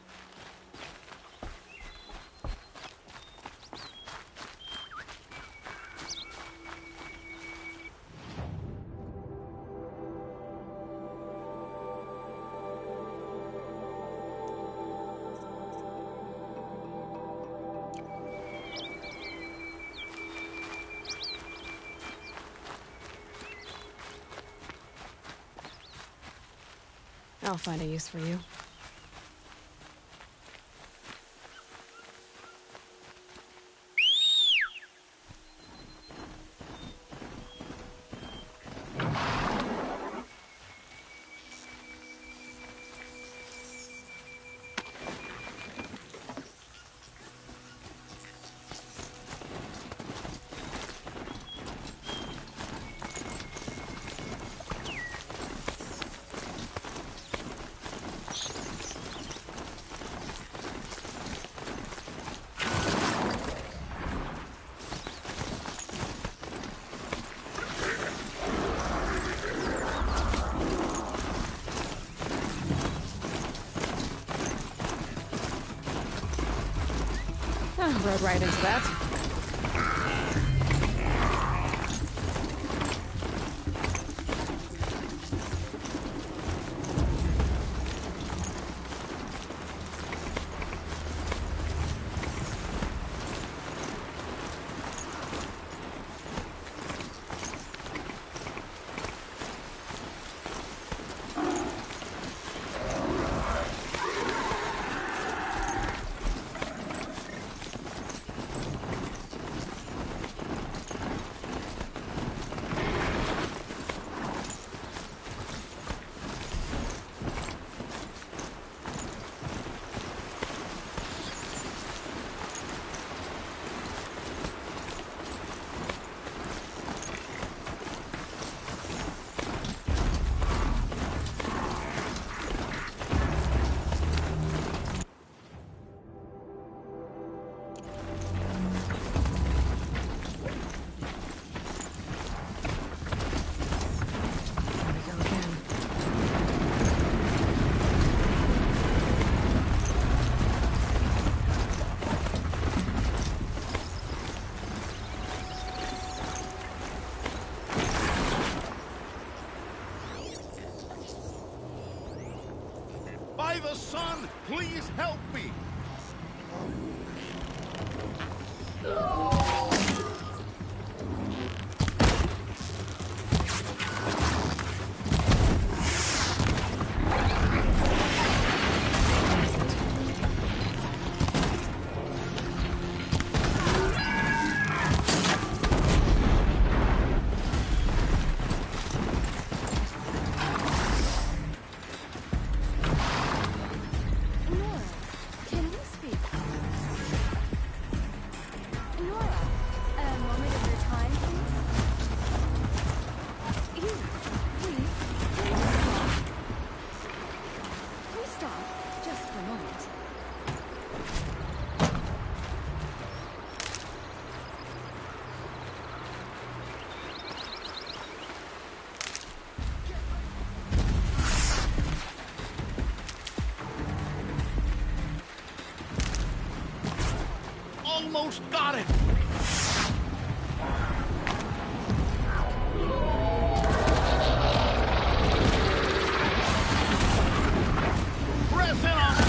I'll find a use for you. Rode right into that. By the sun, please help me! Almost got it! Press in on it!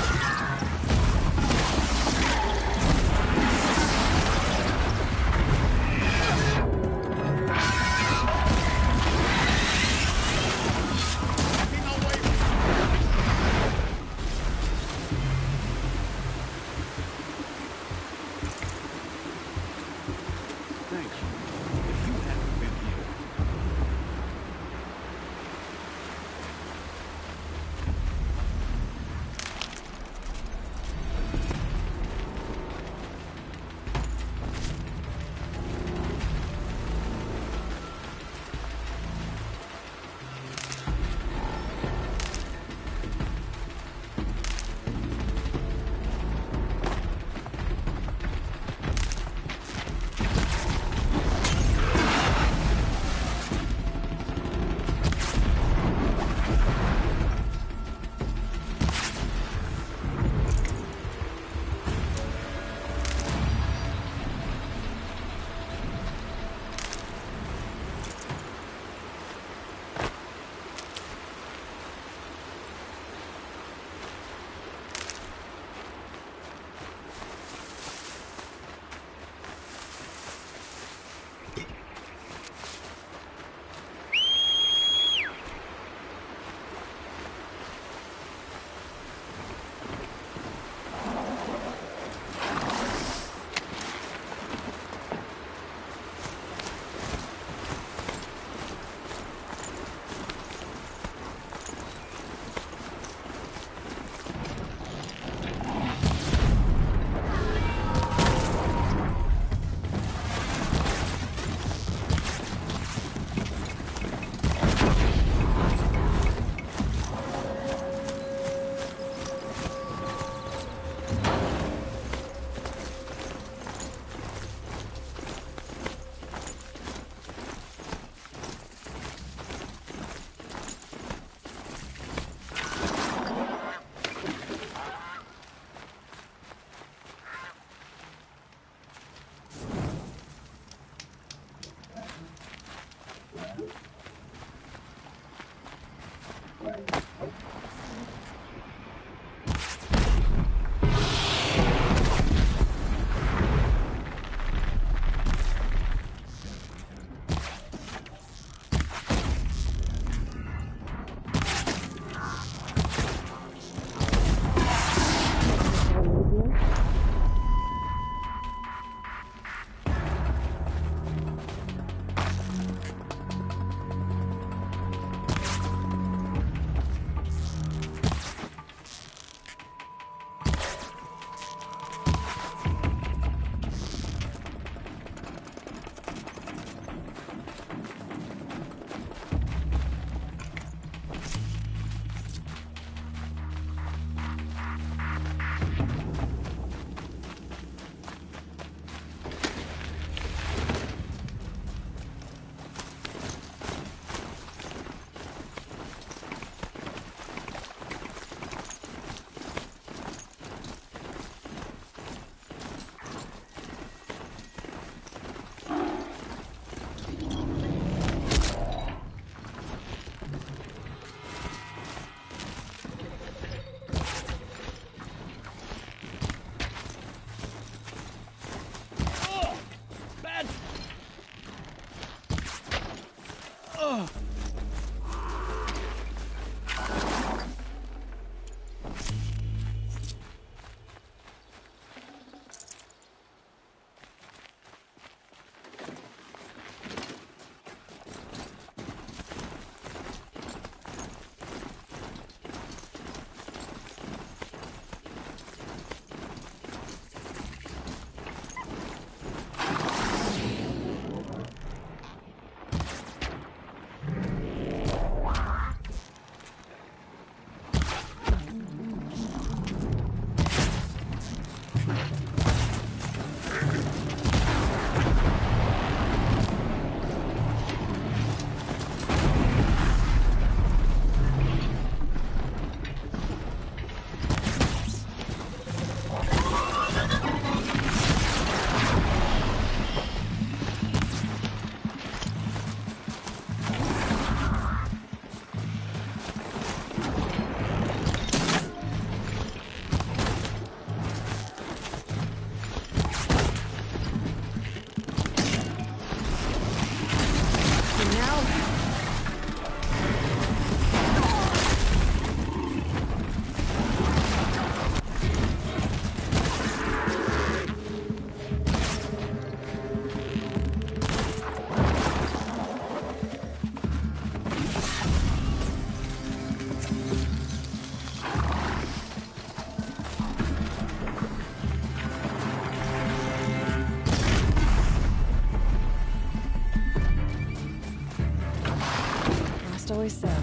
just always said.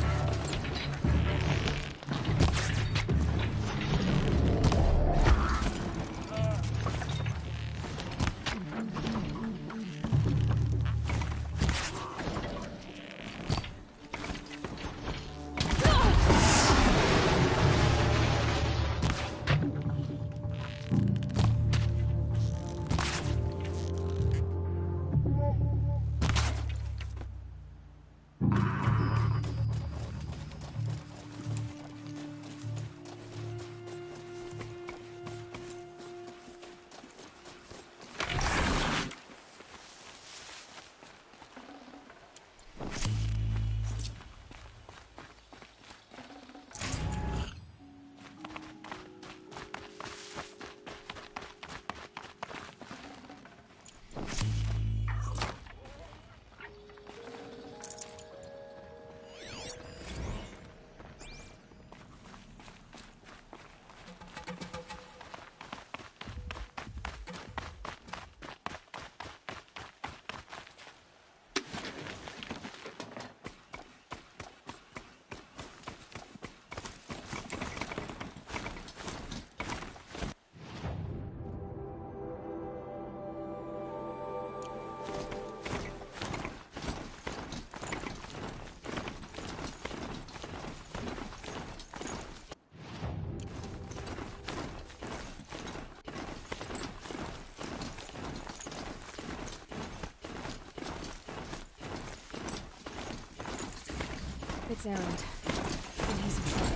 It's Erend, and he's in trouble.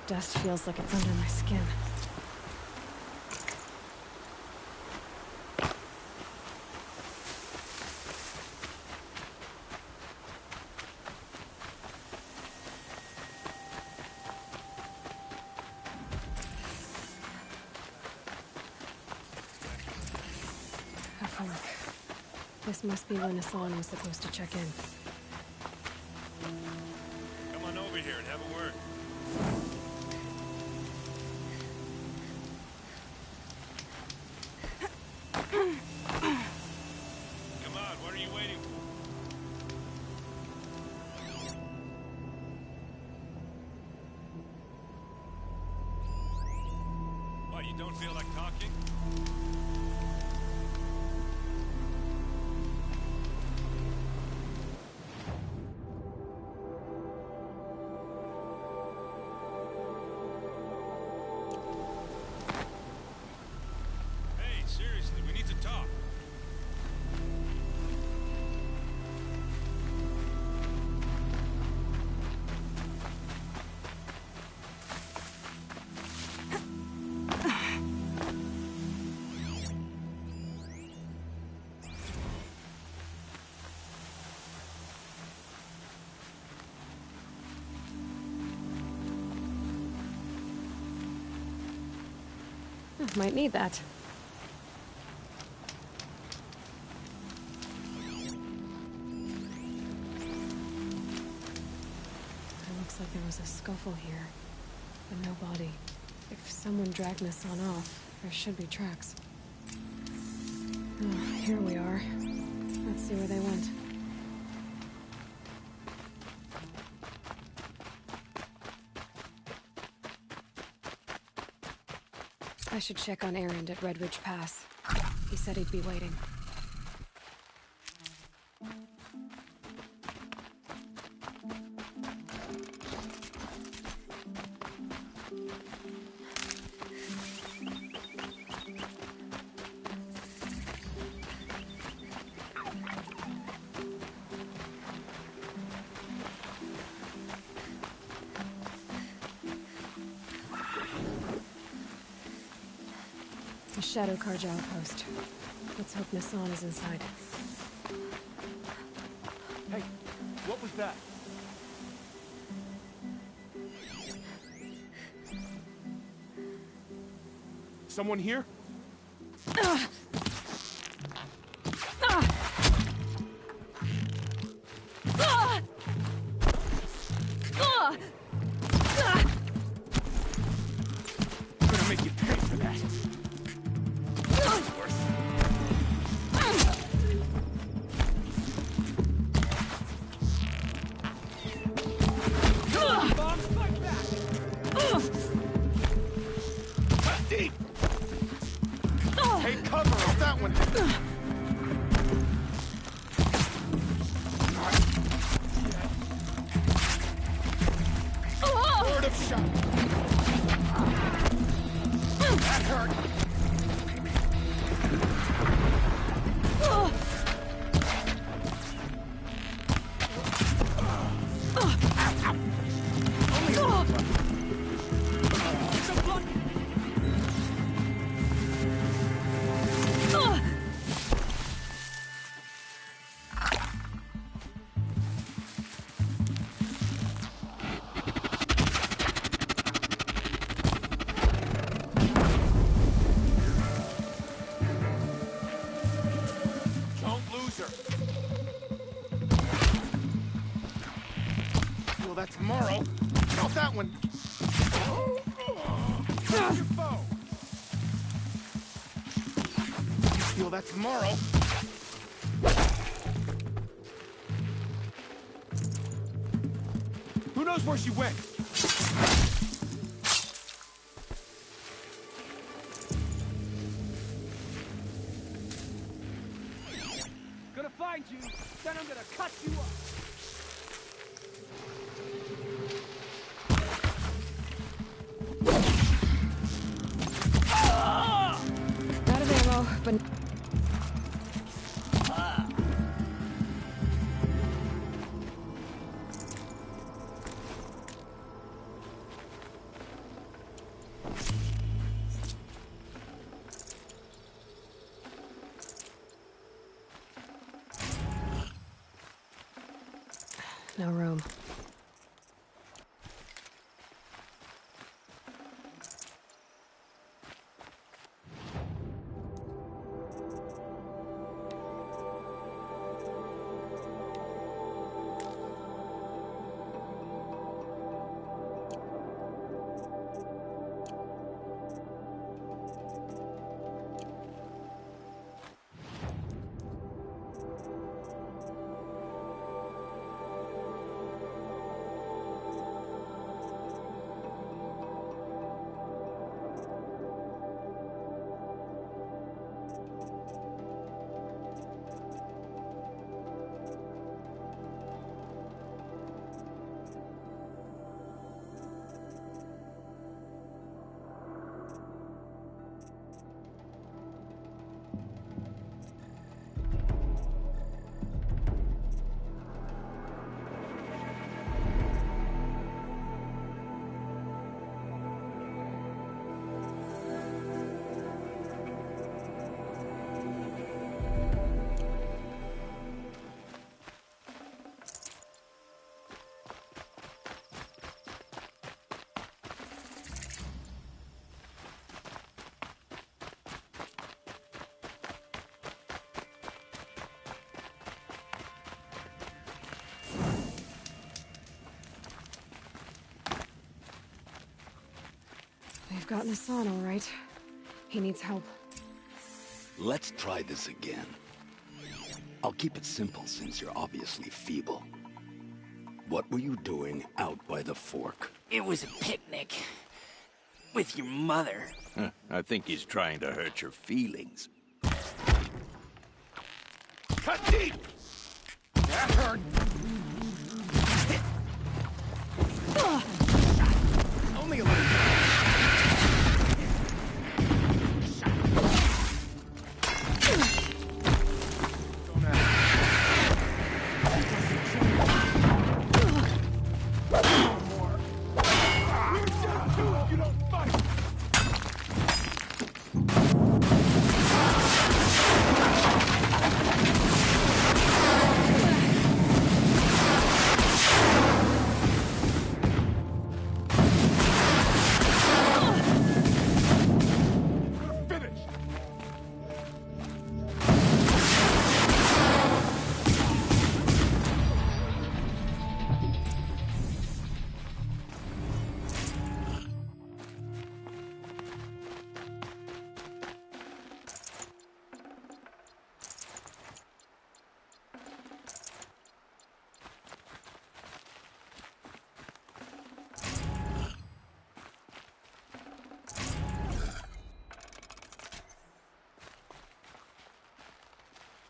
Dust feels like it's under my skin. This must be when Hassan was supposed to check in. Come on over here and have a word. Come on, what are you waiting for? What, you don't feel like talking? Hey, seriously, we need to talk. Might need that. It looks like there was a scuffle here, but no body. If someone dragged Nassan off, there should be tracks. Oh, here we are. Let's see where they went. I should check on Erend at Red Ridge Pass. He said he'd be waiting. The Shadow Karja outpost. Let's hope Nassan is inside. Hey, what was that? Someone here? Gonna make you pay for that. Deep. Hey, cover on that one. Word of shot. That hurt. Feel that tomorrow. Not that one. Where's your foe? Feel that tomorrow. Who knows where she went? Gonna find you, then I'm gonna cut you up. Out of ammo, but... No room. They've gotten Hassan, all right. He needs help. Let's try this again. I'll keep it simple since you're obviously feeble. What were you doing out by the fork? It was a picnic. With your mother. I think he's trying to hurt your feelings. Cut deep! That hurt! Only a little.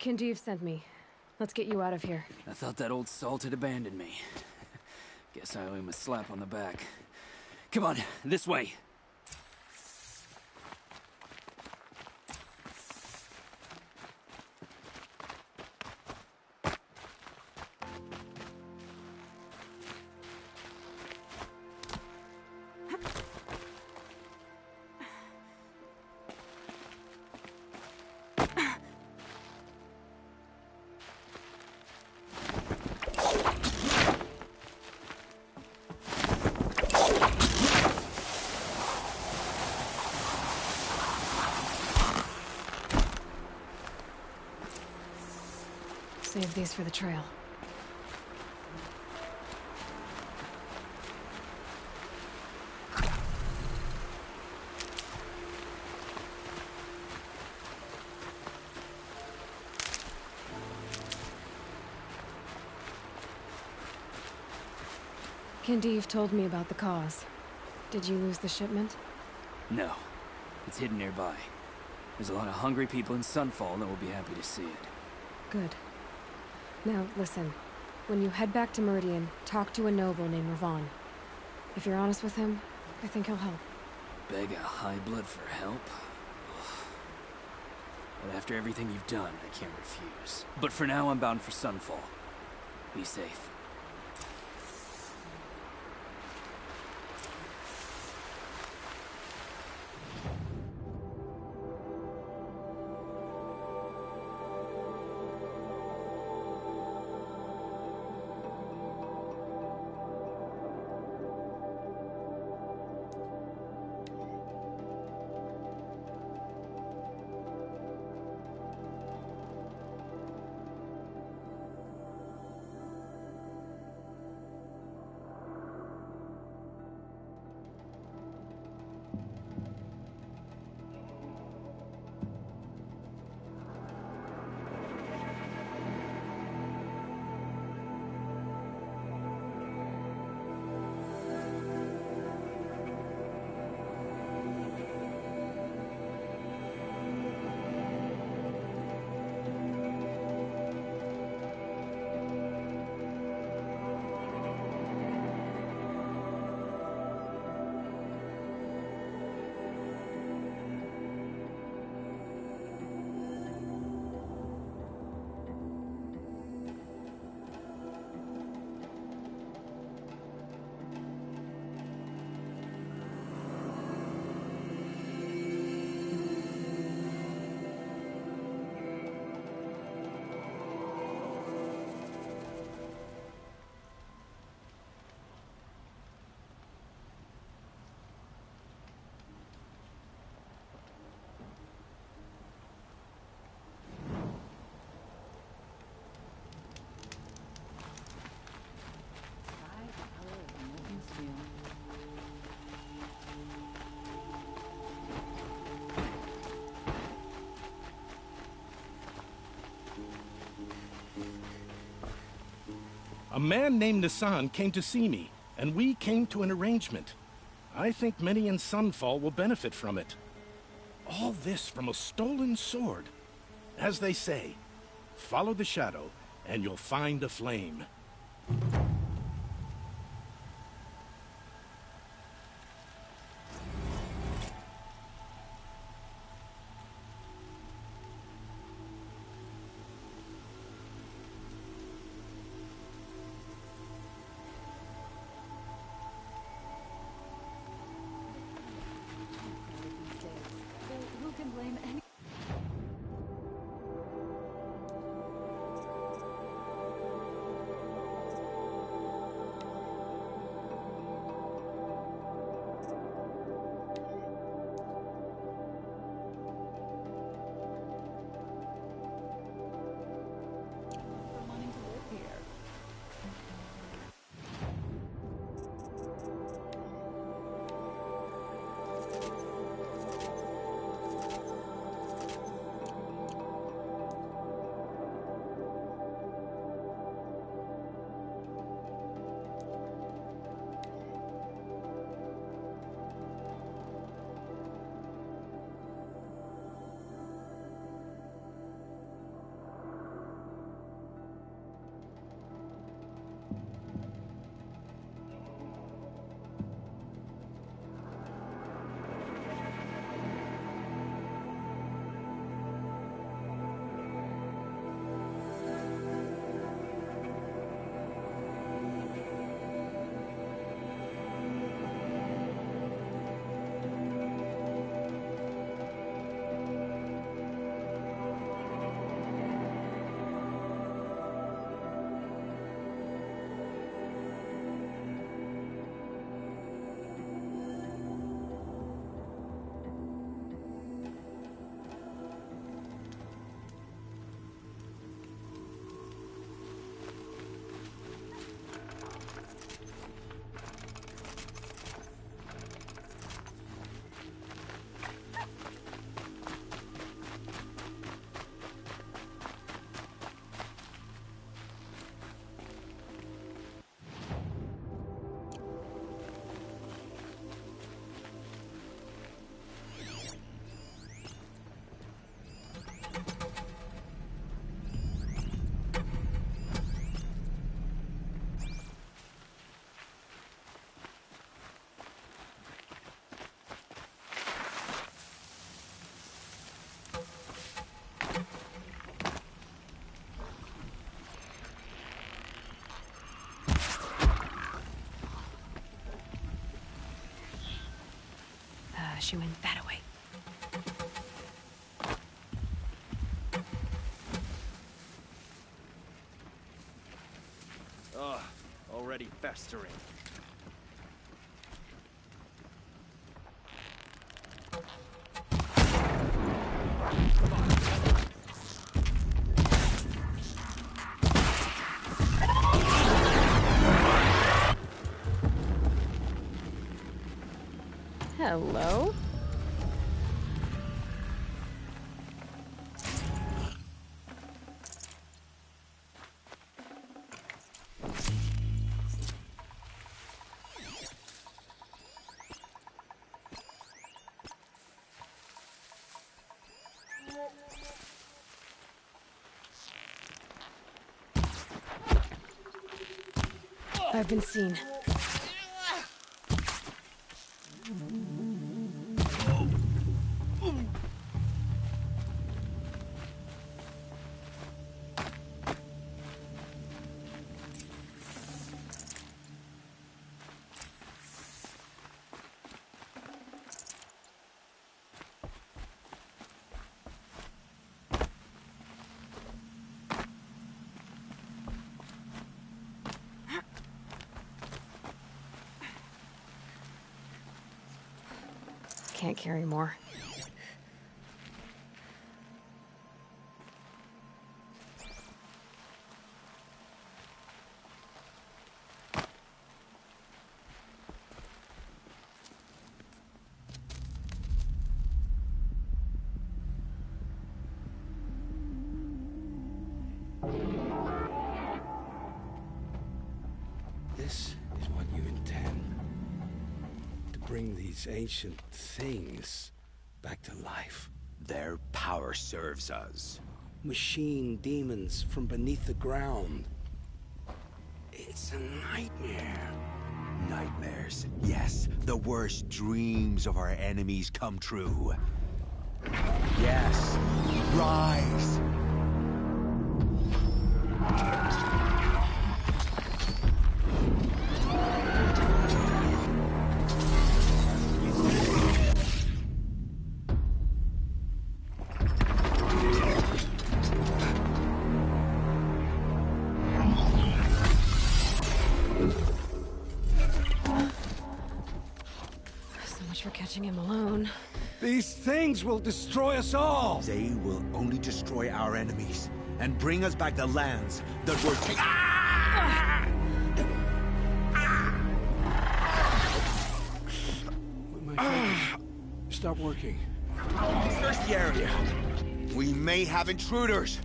Kindev sent me. Let's get you out of here. I thought that old salt had abandoned me. Guess I owe him a slap on the back. Come on, this way. Save these for the trail. Kindev told me about the cause. Did you lose the shipment? No. It's hidden nearby. There's a lot of hungry people in Sunfall that will be happy to see it. Good. Now, listen. When you head back to Meridian, talk to a noble named Ravon. If you're honest with him, I think he'll help. Beg a high blood for help? But after everything you've done, I can't refuse. But for now, I'm bound for Sunfall. Be safe. man named Nissan came to see me, and we came to an arrangement. I think many in Sunfall will benefit from it. All this from a stolen sword. As they say, follow the shadow, and you'll find a flame. Who can blame any... for wanting to live here? She went that way. Ugh, already festering. Hello? I've been seen. Can't carry more. these ancient things back to life. Their power serves us. Machine demons from beneath the ground. It's a nightmare. Nightmares, yes. The worst dreams of our enemies come true. Yes. Rise! So much for catching him alone. These things will destroy us all! They will only destroy our enemies and bring us back the lands that were taken. My fingers stop working. Search the area. We may have intruders.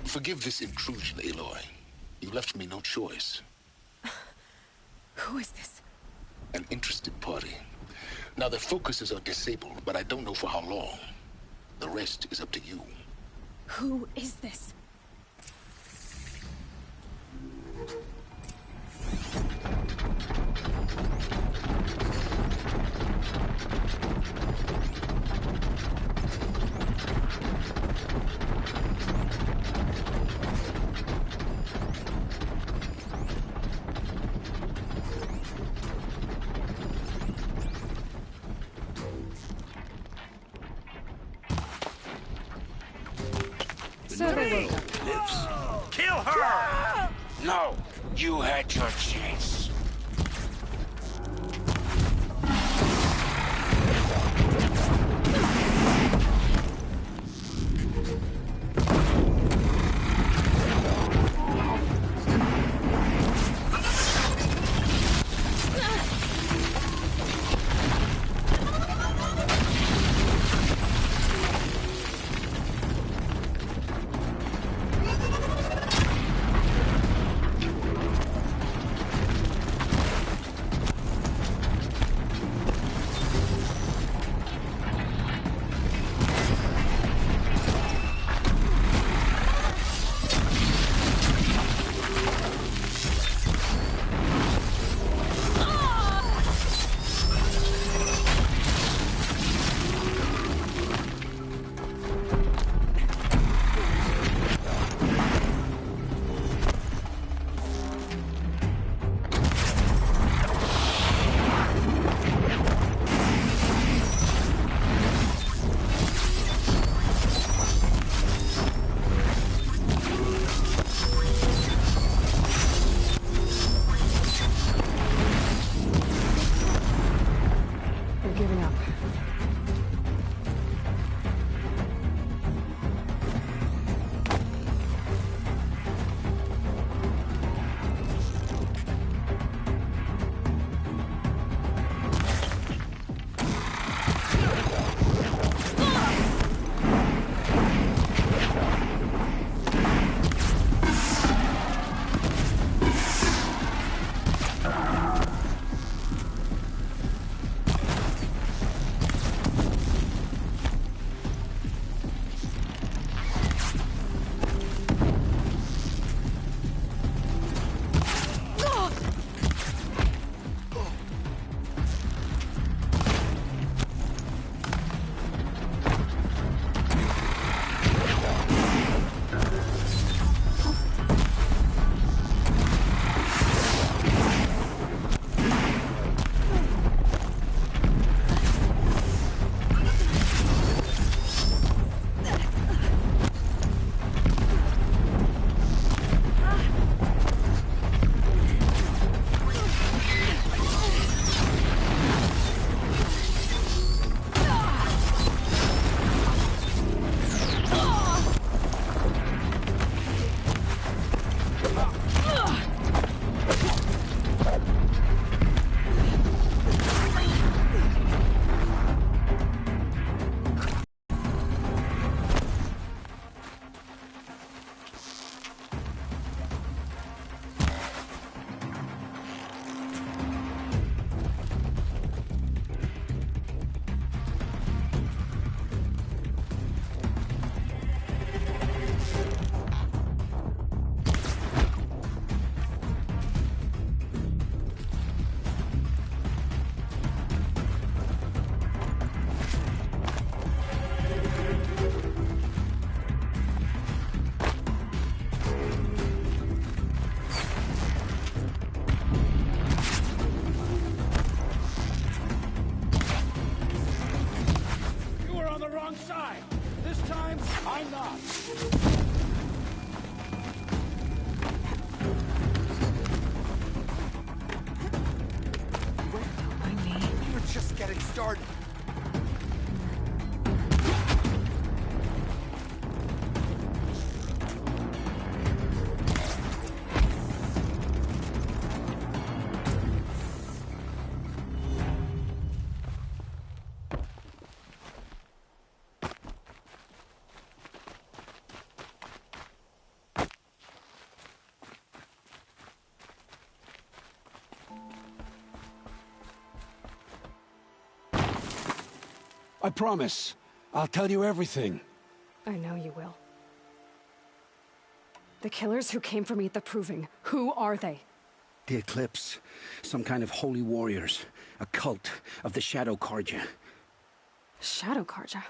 Forgive this intrusion, Aloy. You left me no choice. Who is this? An interested party. Now, their focuses are disabled, but I don't know for how long. The rest is up to you. Who is this? So they woke up. Lives. Kill her! No, you had your chance. They're giving up. Why not? We're just getting started. I promise. I'll tell you everything. I know you will. The killers who came for me at the Proving, who are they? The Eclipse. Some kind of holy warriors. A cult of the Shadow Carja. Shadow Carja?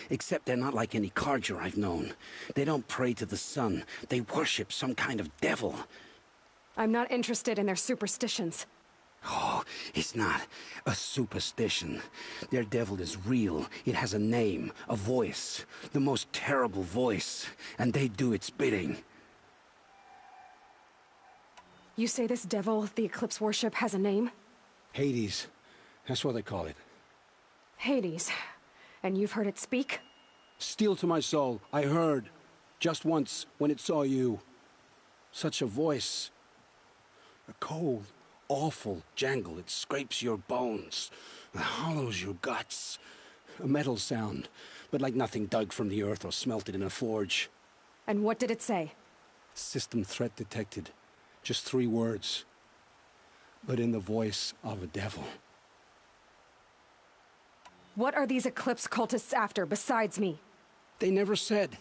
Except they're not like any Carja I've known. They don't pray to the sun. They worship some kind of devil. I'm not interested in their superstitions. Oh, it's not a superstition. Their devil is real. It has a name, a voice. The most terrible voice. And they do its bidding. You say this devil the Eclipse worship has a name? Hades. That's what they call it. Hades. And you've heard it speak? Steel to my soul. I heard. Just once, when it saw you. Such a voice. A cold, awful jangle. It scrapes your bones. It hollows your guts. A metal sound, but like nothing dug from the earth or smelted in a forge. And what did it say? System threat detected. Just 3 words. But in the voice of a devil. What are these Eclipse cultists after, besides me? They never said.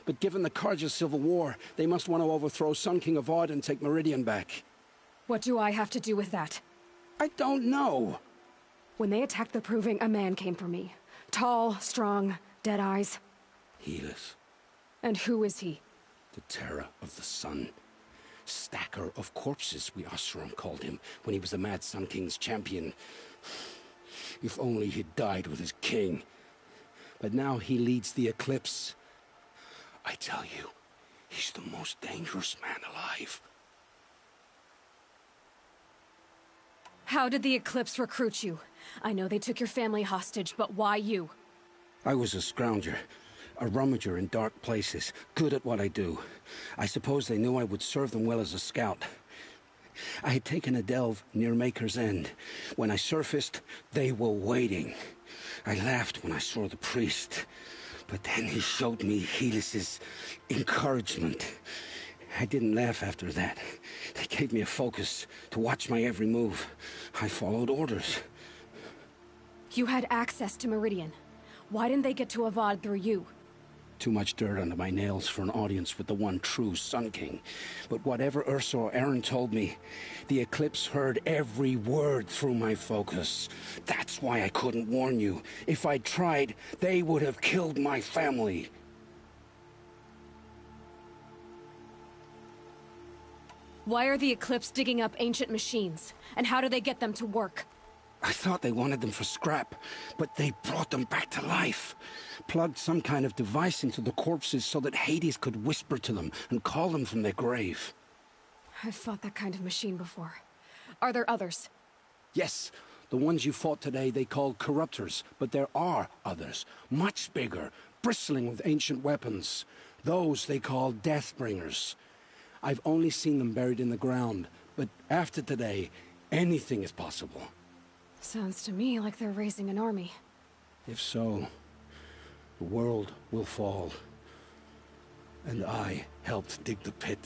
But given the Carja civil war, they must want to overthrow Sun King Avad and take Meridian back. What do I have to do with that? I don't know. When they attacked the Proving, a man came for me. Tall, strong, dead eyes. Helis. And who is he? The terror of the sun. Stacker of corpses, we Oseram called him, when he was the Mad Sun King's champion. If only he'd died with his king. But now he leads the Eclipse. I tell you, he's the most dangerous man alive. How did the Eclipse recruit you? I know they took your family hostage, but why you? I was a scrounger. A rummager in dark places, good at what I do. I suppose they knew I would serve them well as a scout. I had taken a delve near Maker's End. When I surfaced, they were waiting. I laughed when I saw the priest, but then he showed me Helis's encouragement. I didn't laugh after that. They gave me a focus to watch my every move. I followed orders. You had access to Meridian. Why didn't they get to Avad through you? Too much dirt under my nails for an audience with the one true Sun King. But whatever Ursa or Aaron told me, the Eclipse heard every word through my focus. That's why I couldn't warn you. If I'd tried, they would have killed my family. Why are the Eclipse digging up ancient machines? And how do they get them to work? I thought they wanted them for scrap, but they brought them back to life. Plugged some kind of device into the corpses so that Hades could whisper to them and call them from their grave. I've fought that kind of machine before. Are there others? Yes, the ones you fought today they called corruptors, but there are others, much bigger, bristling with ancient weapons. Those they call Deathbringers. I've only seen them buried in the ground, but after today, anything is possible. Sounds to me like they're raising an army. If so, the world will fall. And I helped dig the pit.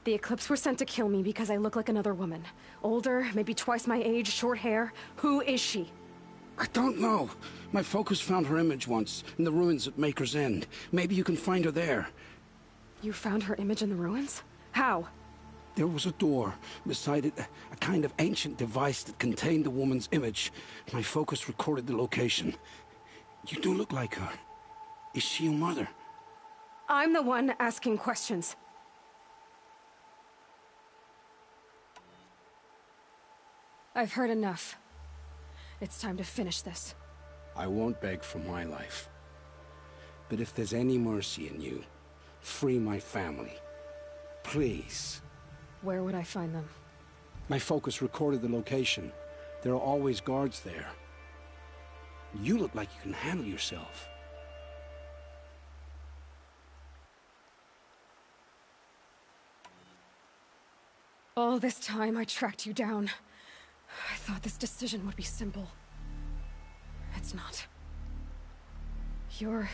The Eclipse were sent to kill me because I look like another woman. Older, maybe twice my age, short hair. Who is she? I don't know. My focus found her image once, in the ruins at Maker's End. Maybe you can find her there. You found her image in the ruins? How? There was a door. Beside it, a kind of ancient device that contained the woman's image. My focus recorded the location. You do look like her. Is she your mother? I'm the one asking questions. I've heard enough. It's time to finish this. I won't beg for my life. But if there's any mercy in you, free my family. Please. Where would I find them? My focus recorded the location. There are always guards there. You look like you can handle yourself. All this time I tracked you down. I thought this decision would be simple. It's not. Your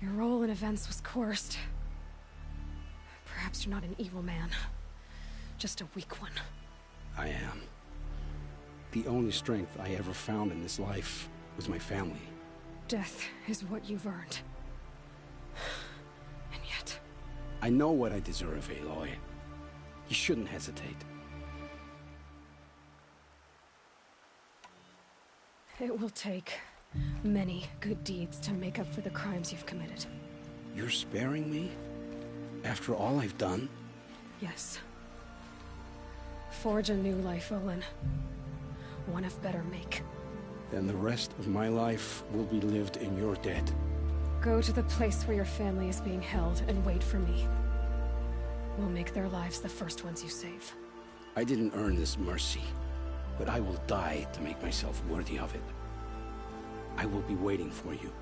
role in events was coerced. Perhaps you're not an evil man. Just a weak one. I am. The only strength I ever found in this life was my family. Death is what you've earned. And yet... I know what I deserve, Aloy. You shouldn't hesitate. It will take many good deeds to make up for the crimes you've committed. You're sparing me? After all I've done? Yes. Forge a new life, Olin. One of better make. Then the rest of my life will be lived in your debt. Go to the place where your family is being held and wait for me. We'll make their lives the first ones you save. I didn't earn this mercy, but I will die to make myself worthy of it. I will be waiting for you.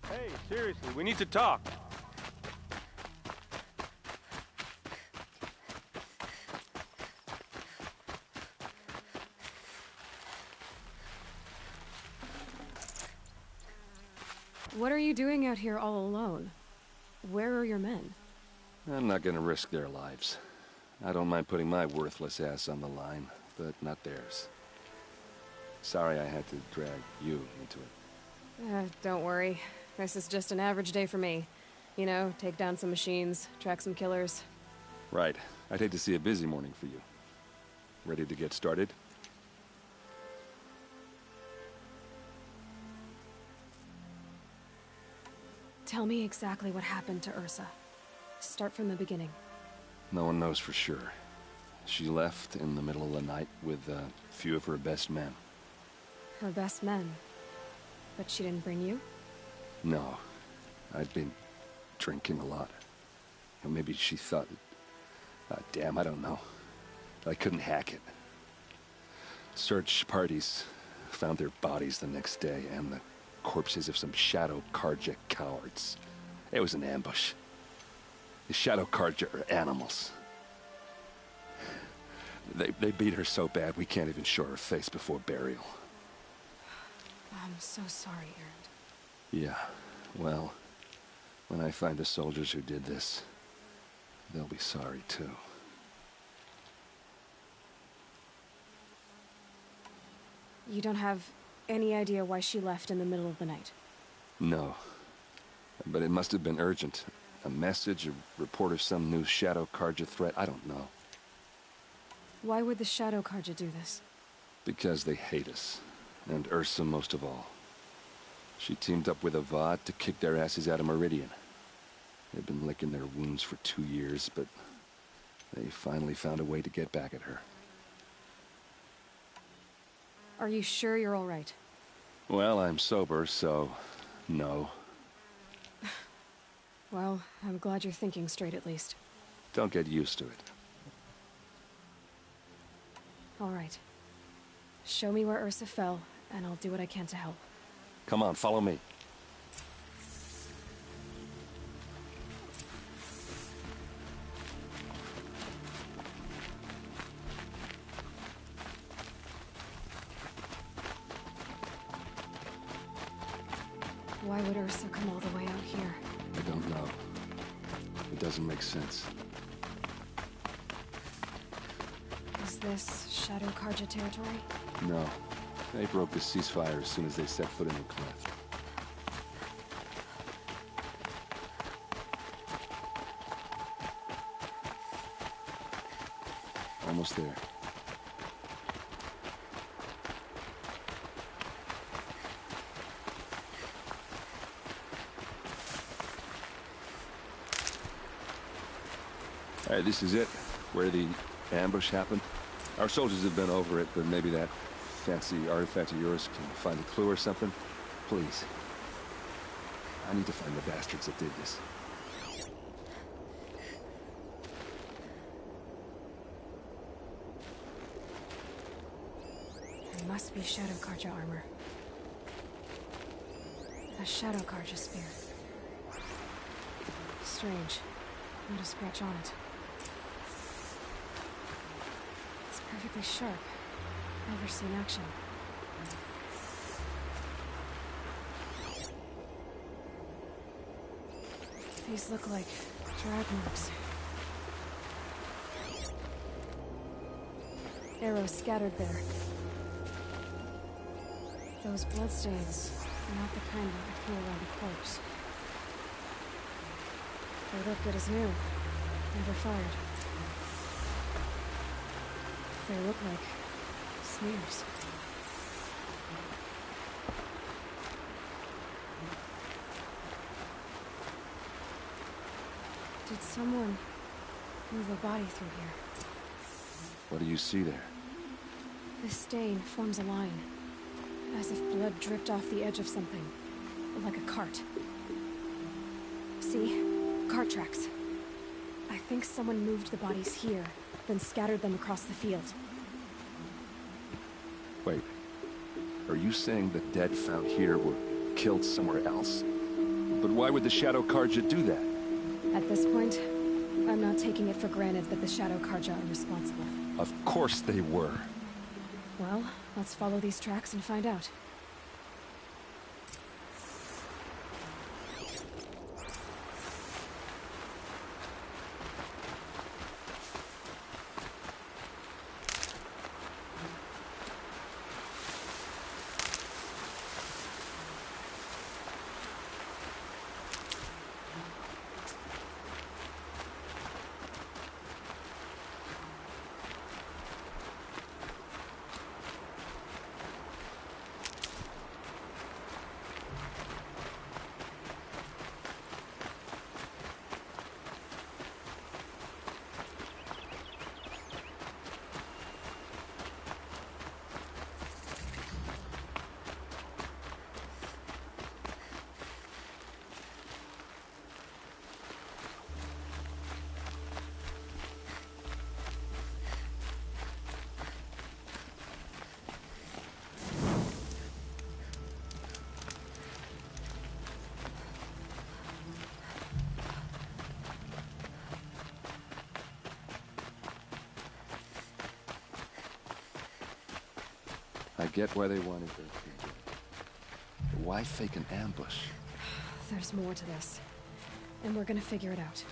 Hey, seriously, we need to talk. What are you doing out here all alone? Where are your men? I'm not gonna risk their lives. I don't mind putting my worthless ass on the line, but not theirs. Sorry I had to drag you into it. Don't worry. This is just an average day for me. You know, take down some machines, track some killers. Right. I'd hate to see a busy morning for you. Ready to get started? Tell me exactly what happened to Ursa. Start from the beginning. No one knows for sure. She left in the middle of the night with a few of her best men. Her best men? But she didn't bring you? No. I'd been drinking a lot. Or maybe she thought... damn, I don't know. I couldn't hack it. Search parties found their bodies the next day, and the corpses of some Shadow Karja cowards. It was an ambush. The Shadow Karja are animals. They beat her so bad we can't even show her face before burial. I'm so sorry, Erend. Yeah, well, when I find the soldiers who did this, they'll be sorry too. You don't have any idea why she left in the middle of the night? No. But it must have been urgent. A message, a report of some new Shadow Karja threat, I don't know. Why would the Shadow Karja do this? Because they hate us. And Ursa most of all. She teamed up with Avad to kick their asses out of Meridian. They've been licking their wounds for 2 years, but they finally found a way to get back at her. Are you sure you're all right? Well, I'm sober, so no. Well, I'm glad you're thinking straight at least. Don't get used to it. All right. Show me where Ursa fell, and I'll do what I can to help. Come on, follow me. Why would Ursa come all the way out here? I don't know. It doesn't make sense. Is this Shadow Karja territory? No. They broke the ceasefire as soon as they set foot in the cleft. Almost there. All right, this is it, where the ambush happened. Our soldiers have been over it, but maybe that fancy artifact of yours can find a clue or something. Please. I need to find the bastards that did this. It must be Shadow Karja armor. A Shadow Karja spear. Strange. Not a scratch on it. It's perfectly sharp. Never seen action. These look like drag marks. Arrows scattered there. Those bloodstains are not the kind that would feel around a corpse. They look good as new. Never fired. They look like smears. Did someone move a body through here? What do you see there? This stain forms a line, as if blood dripped off the edge of something, like a cart. See? Cart tracks. I think someone moved the bodies here, then scattered them across the field. Wait. Are you saying the dead found here were killed somewhere else? But why would the Shadow Karja do that? At this point, I'm not taking it for granted that the Shadow Karja are responsible. Of course they were. Well, let's follow these tracks and find out. I get why they wanted their people. But why fake an ambush? There's more to this. And we're gonna figure it out.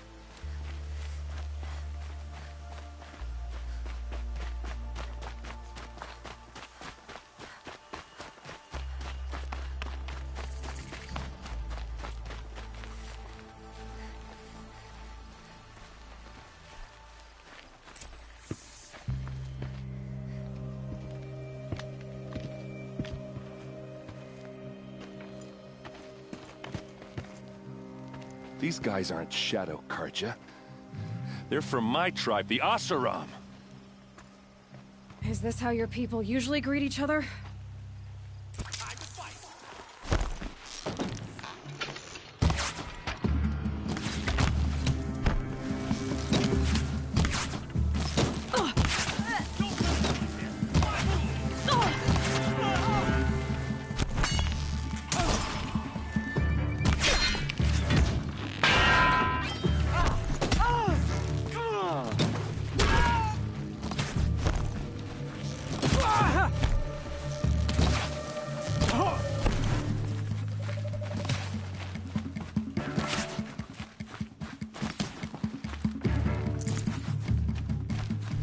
These guys aren't Shadow Karja. They're from my tribe, the Asaram. Is this how your people usually greet each other?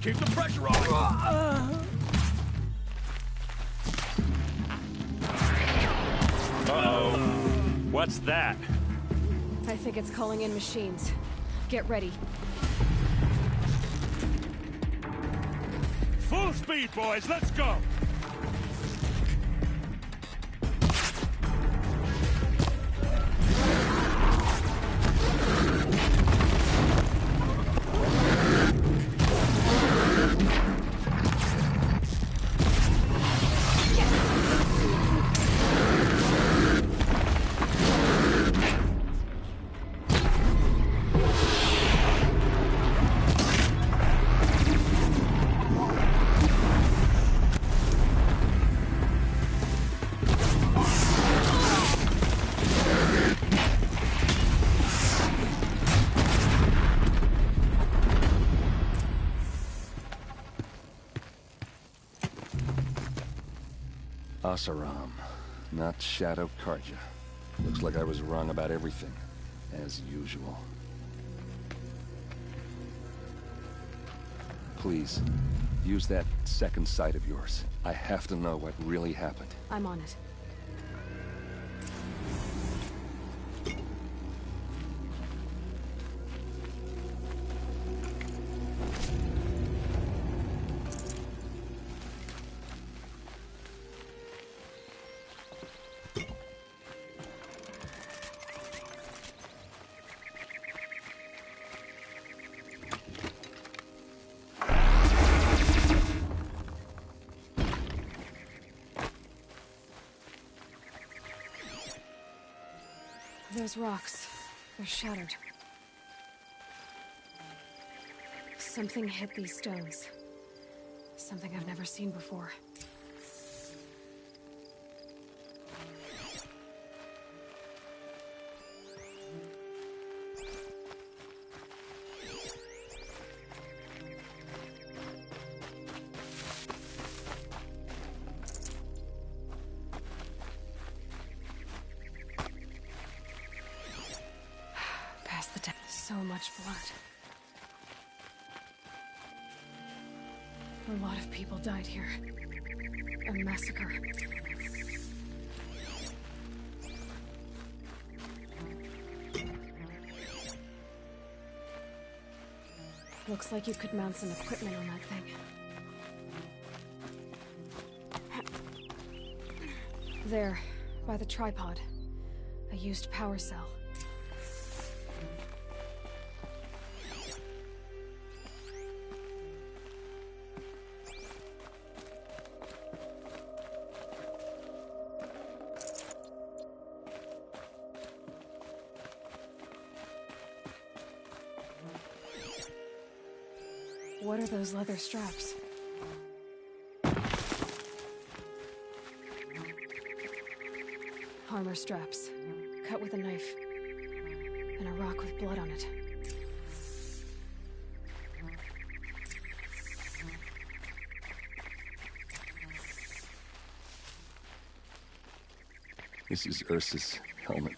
Keep the pressure on! Uh-oh. What's that? I think it's calling in machines. Get ready. Full speed, boys, let's go! Asaram, not Shadow Karja. Looks like I was wrong about everything, as usual. Please, use that second sight of yours. I have to know what really happened. I'm on it. Those rocks, they're shattered. Something hit these stones. Something I've never seen before. So much blood. A lot of people died here. A massacre. Looks like you could mount some equipment on that thing. There, by the tripod. A used power cell. What are those leather straps? Armor straps, cut with a knife, and a rock with blood on it. This is Ursa's helmet.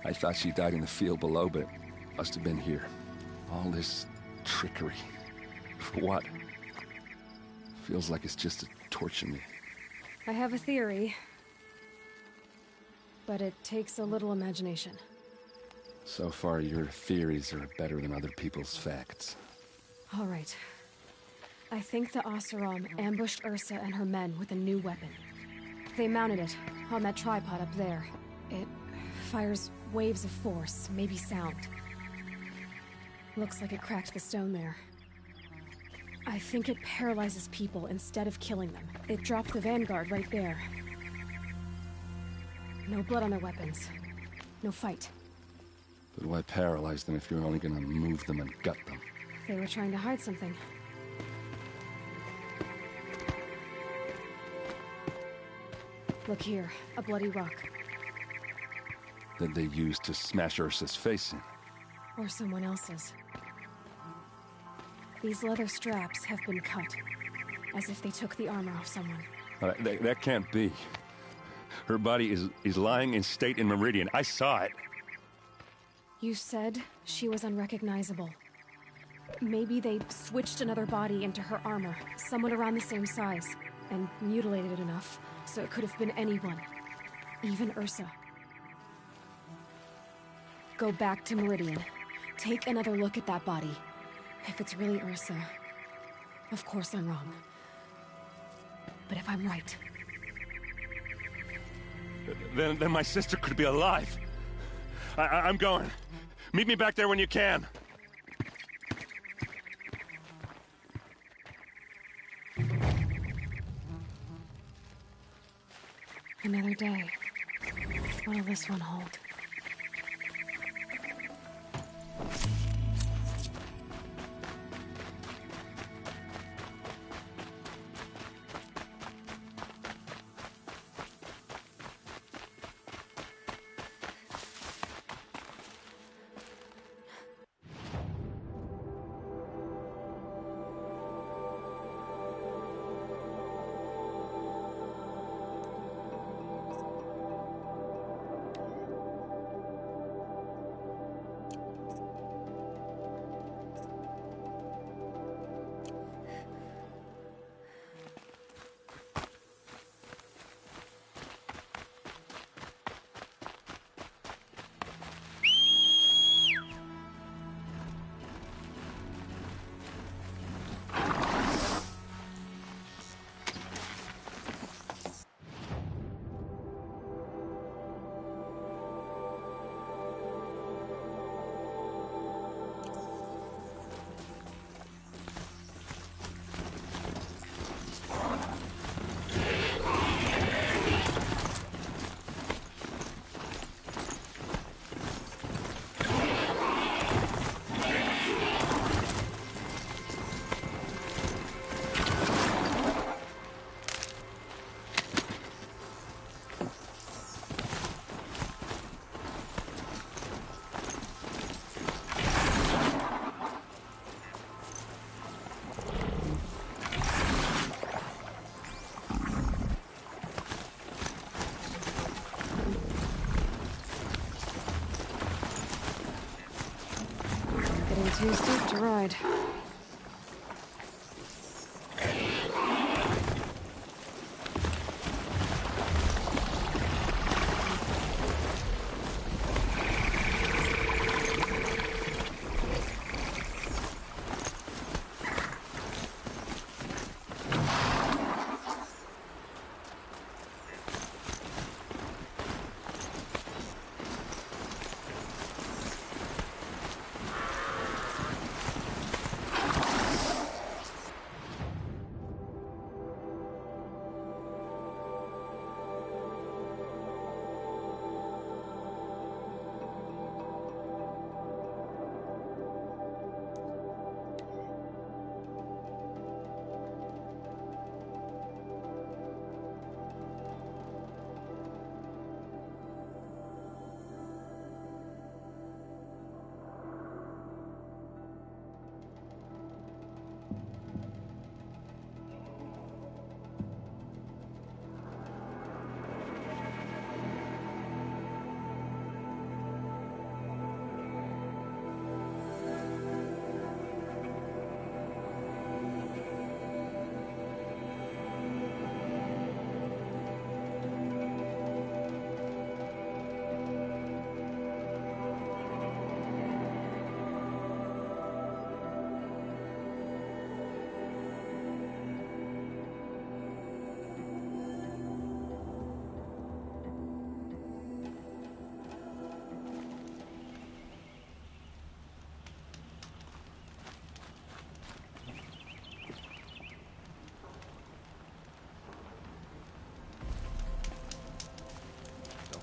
I thought she died in the field below, but it must have been here. All this trickery. For what? Feels like it's just to torture me. I have a theory, but it takes a little imagination. So far, your theories are better than other people's facts. All right. I think the Oseram ambushed Ursa and her men with a new weapon. They mounted it on that tripod up there. It fires waves of force, maybe sound. Looks like it cracked the stone there. I think it paralyzes people instead of killing them. It dropped the vanguard right there. No blood on their weapons. No fight. But why paralyze them if you're only gonna move them and gut them? They were trying to hide something. Look here, a bloody rock. That they used to smash Ursa's face in. Or someone else's. These leather straps have been cut, as if they took the armor off someone. That can't be. Her body is lying in state in Meridian. I saw it. You said she was unrecognizable. Maybe they switched another body into her armor, someone around the same size, and mutilated it enough, so it could have been anyone. Even Ursa. Go back to Meridian. Take another look at that body. If it's really Ursa, of course I'm wrong. But if I'm right... Then my sister could be alive. I'm going. Meet me back there when you can. Another day. What'll this one hold? Too steep to ride.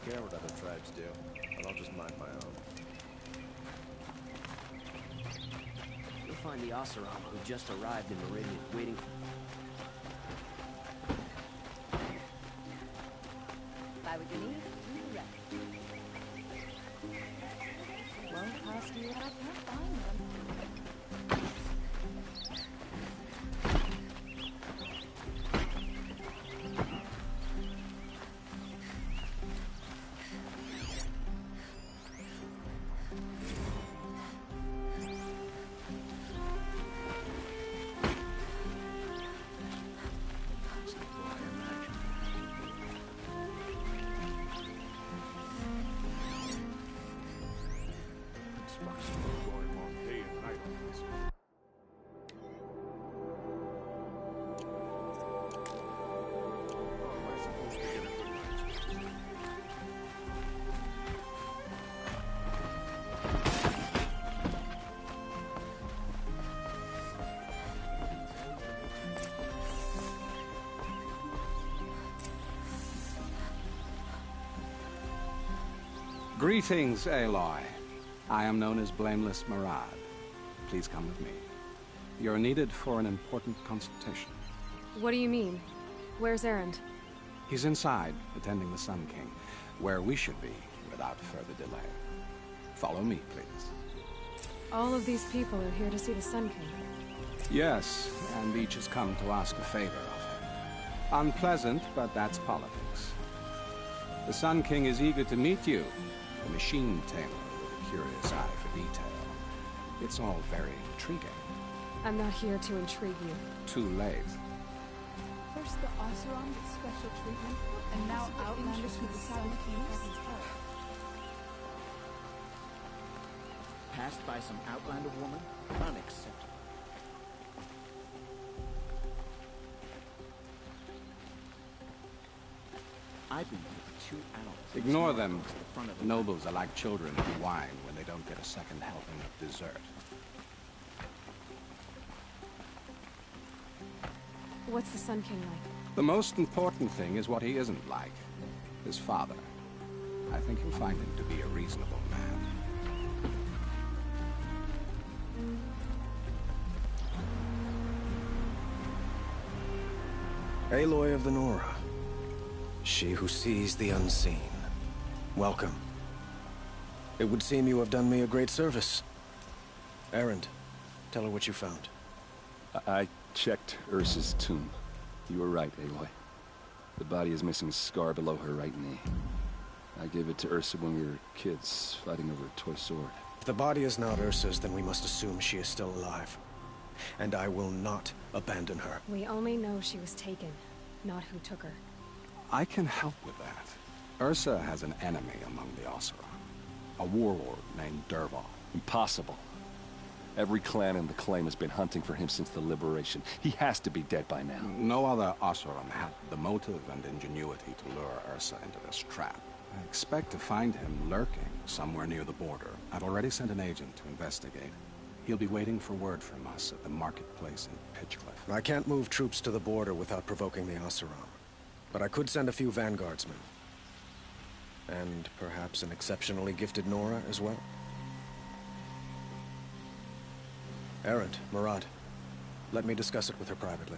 care what other tribes do, but I'll just mind my own. You'll find the Oseram who just arrived in Meridian waiting. Buy what you need, leave the rest. Won't cost you what I can't find them. Greetings, Aloy. I am known as Blameless Murad. Please come with me. You're needed for an important consultation. What do you mean? Where's Erend? He's inside, attending the Sun King, where we should be without further delay. Follow me, please. All of these people are here to see the Sun King. Yes, and each has come to ask a favor of him. Unpleasant, but that's politics. The Sun King is eager to meet you, a machine tailor with a curious eye for detail. It's all very intriguing. I'm not here to intrigue you. Too late. First the Oseram gets special treatment, and now Outlanders from the Sun Kings. Passed by some Outlander woman? Unacceptable. I've been here for 2 hours. Ignore them. Nobles are like children who whine when they don't get a second helping of dessert. What's the Sun King like? The most important thing is what he isn't like. His father. I think you'll find him to be a reasonable man. Aloy of the Nora. She who sees the unseen. Welcome. It would seem you have done me a great service. Erend, tell her what you found. I checked Ursa's tomb. You were right, Aloy. The body is missing a scar below her right knee. I gave it to Ursa when we were kids, fighting over a toy sword. If the body is not Ursa's, then we must assume she is still alive. And I will not abandon her. We only know she was taken, not who took her. I can help with that. Ursa has an enemy among the Oseram. A warlord named Dervahl. Impossible. Every clan in the claim has been hunting for him since the liberation. He has to be dead by now. No other Oseram had the motive and ingenuity to lure Ursa into this trap. I expect to find him lurking somewhere near the border. I've already sent an agent to investigate. He'll be waiting for word from us at the marketplace in Pitchcliff. I can't move troops to the border without provoking the Oseram. But I could send a few vanguardsmen. And perhaps an exceptionally gifted Nora as well. Erend, Murad, let me discuss it with her privately.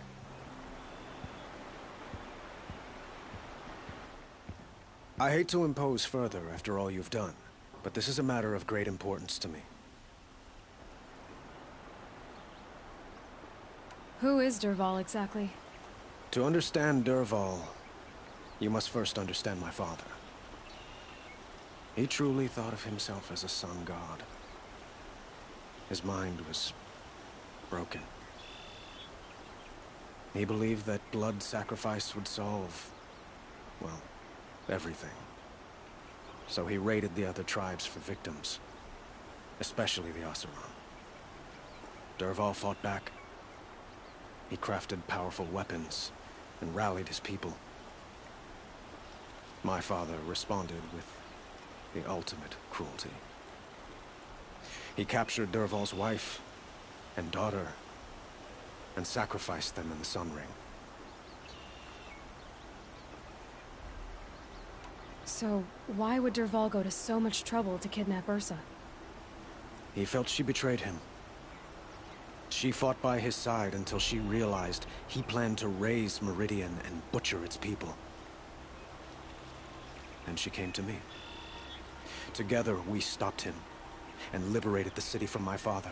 I hate to impose further after all you've done, but this is a matter of great importance to me. Who is Dervahl exactly? To understand Dervahl, you must first understand my father. He truly thought of himself as a sun god. His mind was broken. He believed that blood sacrifice would solve, well, everything. So he raided the other tribes for victims, especially the Oseram. Dervahl fought back. He crafted powerful weapons and rallied his people. My father responded with the ultimate cruelty. He captured Dervahl's wife and daughter and sacrificed them in the Sun Ring. So, why would Dervahl go to so much trouble to kidnap Ursa? He felt she betrayed him. She fought by his side until she realized he planned to raise Meridian and butcher its people. And she came to me. Together, we stopped him and liberated the city from my father.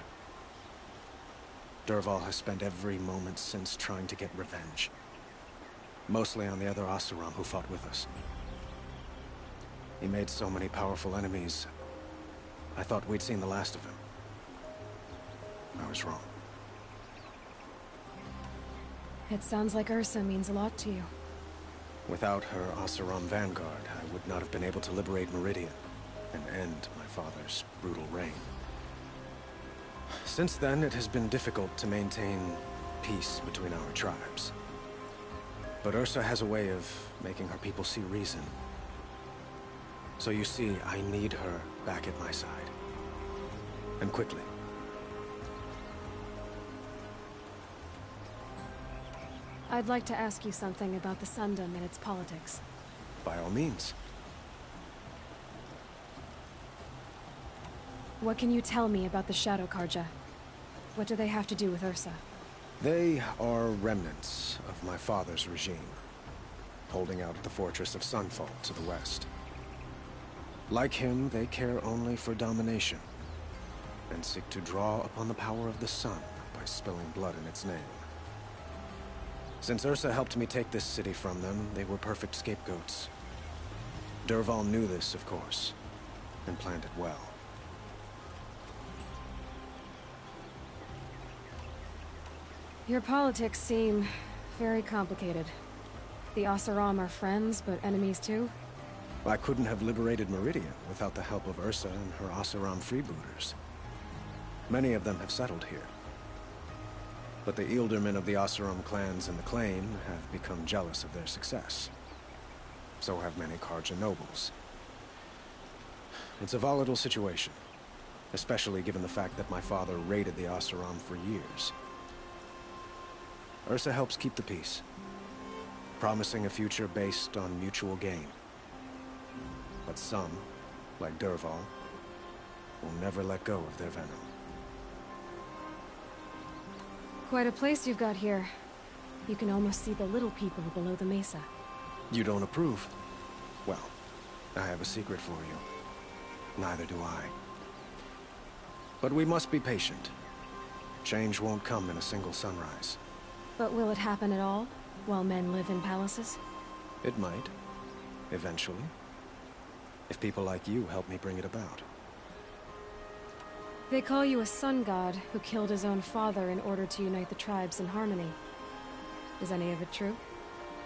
Dervahl has spent every moment since trying to get revenge. Mostly on the other Oseram who fought with us. He made so many powerful enemies, I thought we'd seen the last of him. I was wrong. It sounds like Ursa means a lot to you. Without her Oseram vanguard, I would not have been able to liberate Meridian and end my father's brutal reign. Since then, it has been difficult to maintain peace between our tribes. But Ursa has a way of making her people see reason. So you see, I need her back at my side. And quickly. I'd like to ask you something about the Sundom and its politics. By all means. What can you tell me about the Shadow Karja? What do they have to do with Ursa? They are remnants of my father's regime, holding out at the fortress of Sunfall to the west. Like him, they care only for domination, and seek to draw upon the power of the sun by spilling blood in its name. Since Ursa helped me take this city from them, they were perfect scapegoats. Dervahl knew this, of course, and planned it well. Your politics seem very complicated. The Oseram are friends, but enemies too? I couldn't have liberated Meridian without the help of Ursa and her Oseram freebooters. Many of them have settled here. But the Ealdormen of the Oseram clans in the Claim have become jealous of their success. So have many Karja nobles. It's a volatile situation, especially given the fact that my father raided the Oseram for years. Ursa helps keep the peace, promising a future based on mutual gain. But some, like Dervahl, will never let go of their venom. Quite a place you've got here. You can almost see the little people below the mesa. You don't approve? Well, I have a secret for you. Neither do I. But we must be patient. Change won't come in a single sunrise. But will it happen at all, while men live in palaces? It might. Eventually. If people like you help me bring it about. They call you a sun god who killed his own father in order to unite the tribes in harmony. Is any of it true?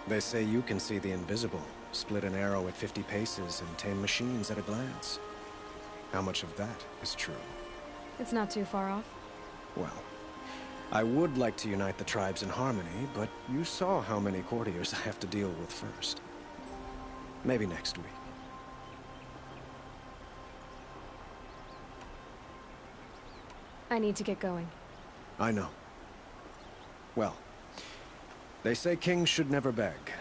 They say you can see the invisible, split an arrow at 50 paces, and tame machines at a glance. How much of that is true? It's not too far off. Well, I would like to unite the tribes in harmony, but you saw how many courtiers I have to deal with first. Maybe next week. I need to get going. I know. Well, they say kings should never beg.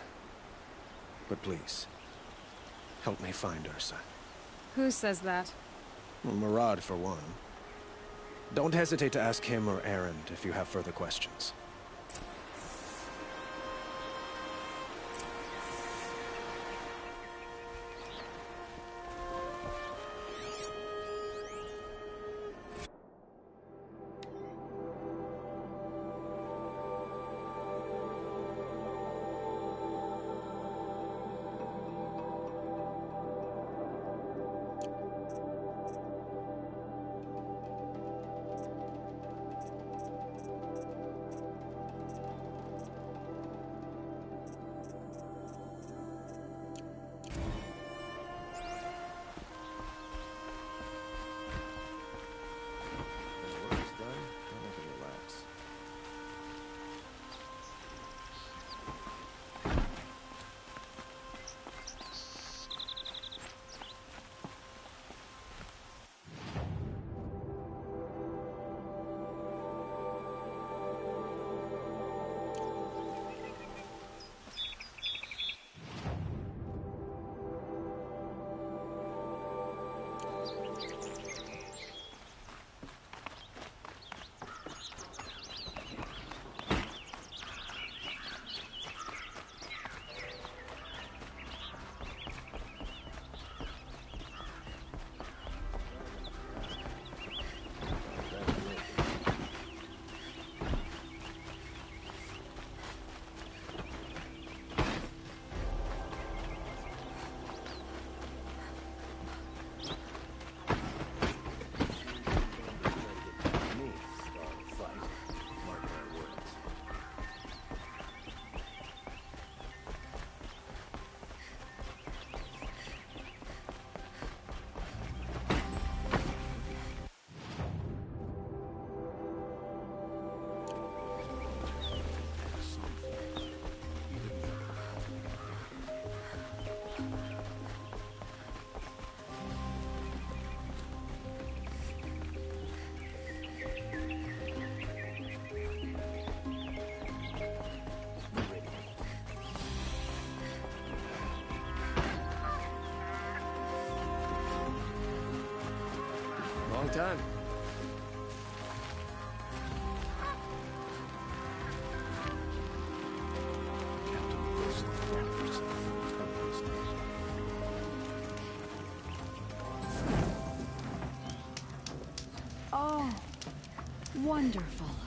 But please, help me find Ursa. Who says that? Well, Murad, for one. Don't hesitate to ask him or Erend if you have further questions. Long time. Oh, wonderful.